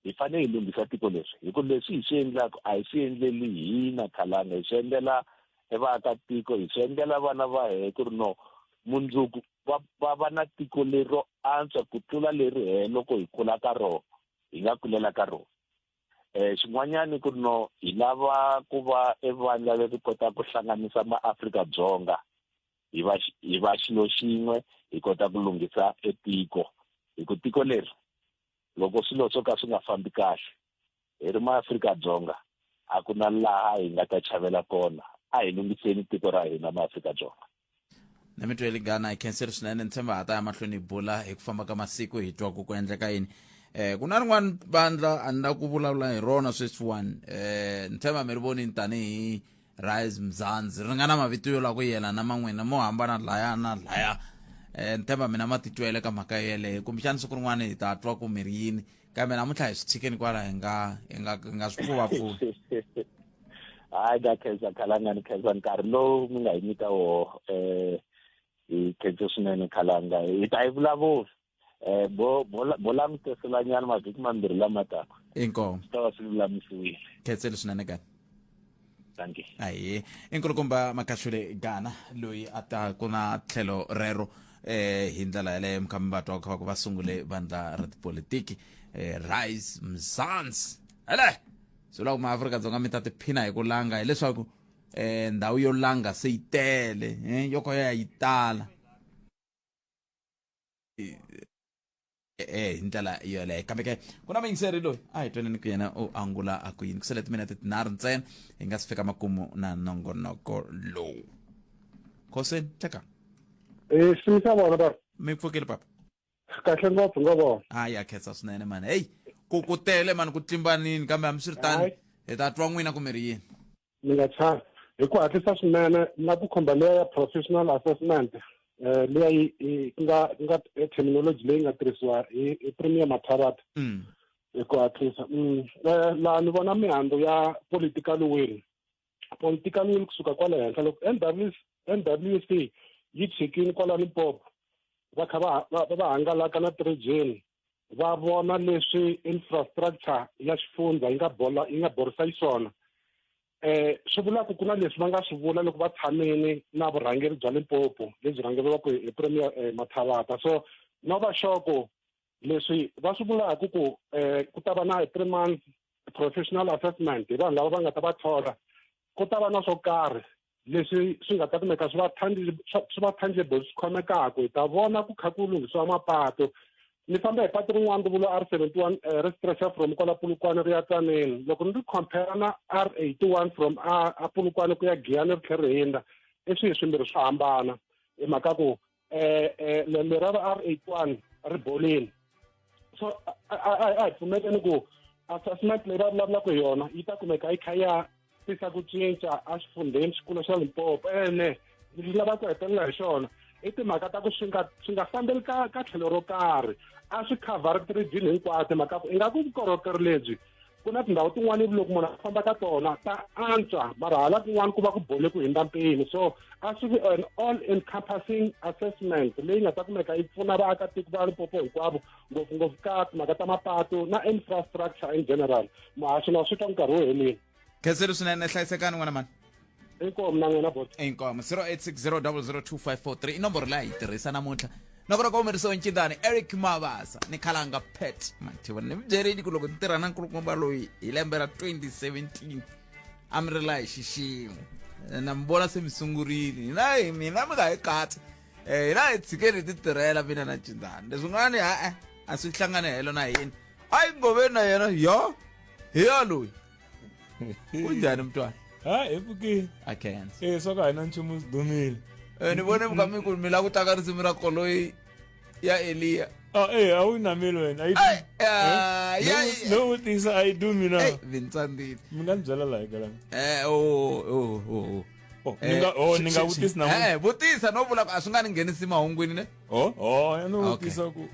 hi fanele hi lunghisa tiko leswi hi ku leswi hi swi endlaka a hi swi endleli hina khalanga hi swi endlela vaakatiko hi swi endlela vana va hehe ku ri mundzuku va na tiko lero antswa ku tlula leri hehe loko hi kula ka rona hi nga kulela ka rona xin'wanyani ku ri hi lava ku va vandla leri kota ku hlanganisa maAfrika-Dzonga hi va xilo xin'we hi kota ku lunghisa etiko hi ku tiko leri loko swilo swo ka swi nga fambi kahle hi ri maAfrika-Dzonga a ku na laha hi nga ta chavela kona a hi lunghiseni tiko ra hina maAfrika-Dzonga na mi twele Gana Ike Ngobeni swinene ni tshemba hata ya mahlweni hi bula hi ku famba ka masiku hi twa ku endleka yini ku na rin'wana vandla a ni la ku vulavula hi rona sweswiwani ni tshemba mi ri vonini tanihi Rise Mzansi ri nga na mavito yo la ku yelana na man'wina mo hambana laya na laya ni tshemba mina ma titwele ka mhaka yeleyo kumbexani siku rin'wana hi ta twa ku mi ri yini kambe namuntlha hi swi tshikeni kwala hi nga swi pfuvapfuvi hayi nga khensa khalanga ni khensa nkarhi lowu mi nga hi nyika woho hi khense swinene khalanga hi ta yi vulavula bo langutiselanyana mavhiki mambirhi lama taka inkomo swi ta va swi lulamisiwile khenseli swinene Gana thank you aye inkulukumba Makashule Gana loyi a ta ku na tlhelo rero hi ndlela yaleyo mi kha mi va twa kha va sungule vandla ra tipolitiki Rise Mzansi hele swi vula ku maAfrika-Dzonga mi ta tiphina hi ku langa hileswaku ndhawu yo langa se yi tele yoko ya yi tala hi ndlela yoleyo kambe ke ku na muyingiseri loyi a hi twaneni ku yena u angula a ku yini ku sele timinete tinharhu ntsena hi nga si fika makumu na nongonoko lowu khoseni tleka simisa vona papa mi pfukile papa kahle ngopfu nga vona hayi ya khensa swinene mani heyi ku tele mani ku tlimbanini kambe hambiswiritani hi ta twa n'wina ku mi ri yini mi nga chani hi ku hatlisa swinene na ku khomba leya ya professional assessment leya yi nga terminology leyi nga tirhisiwa hi premier Mathabata hi ku hatlisa laha ni vona mihandzu ya political will kusuka kwale henhla loko NWC yi chikini kwala Limpopo va kha va hangalaka na region va vona leswi infrastructure ya xifundza yi nga borisa xiswona swi vulaka ku na leswi va nga swi vula loko va tshamini na vurhangeri bya Limpopo lebyi rhangeriwaka hi premier Mathabata so no va xoko leswi va swi vulaka ku ta va na 3 months professional assessment hi vanhu lava va nga ta va thola ku ta va na swo karhi leswi swi nga ta kumeka swi va tangible swi khomekaka hi ta vona ku kha ku lunghisiwa mapatu ni famba hi patu rin'wana ri vula R71 ri stretcha from kwala Polokwane ri ya Tsaneni loko ni ri compare na R81 from a Polokwane ku ya Giyani ri tlhela ri hindza i swilo swimbirhi swo hambana hi mhaka ku lera R81 ri bolini so a hi pfumeleni ku assessment leyi va vulavulaka hi yona yi ta kumeka yi kha ya tisa ku cinca a xifundheni xikulu xa Limpopo ni lava ku hetelela hi xona i timhaka ta ku swi nga fambeli ka tlhelo ro karhi a swi khavhari ti-region hinkwato mhaka ku ingaku vukorhokeri lebyi ku na tindhawu tin'wana loko munhu a famba ka tona ta antswa mara hala kun'wana ku va ku bole ku hindza mpimo so a swi vi an all encompassing assessment leyi nga ta kumeka yi pfuna vaakatiko va Limpopo hinkwavo ngopfungopfu ka timhaka ta mapatu na infrastructure in general muhaxi na swi twa nkarhi wo heleni khenseli swinene hlayisekani n'wana mani inkomo na n'wina bot inkomo 0860002543 i nomboro leyi hi tirhisa namuntlha nomboro ka humerisiwa ncindani Eric Mabasa ni khalanga pet mativa ni mi byerile ku loko ni tirha na nkulukumba loyi hi lembe ra 2017 a mi rila hi xiximo na mi vona se mi sungurile hina mina mi nga hi katsi hina hi tshikeni hi ti tirhela mina na Jindani leswin'wani a swi hlangane helo na hina Ike Ngobeni na yena yo hi ya loyi kunjhani mntwana epfukini a can't swa ku hina nchumu swi dumile ni vone muka mi ku mi la ku taka risimu ra koloi ya Eliya a wu yinameli wena no vutisa a yi dumi na vintsandini mi nga ni byela laha eka ni nga vutisi na vutisa no vula ku a swi nga ni nghenisi mahungwini ne ya no vutisa ku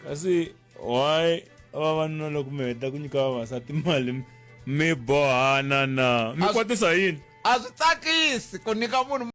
kasi why vavanuna loko mi heta ku nyika vavasati mali mi bohana na mi kwatisa yini a swi tsakisi ku nyika munhu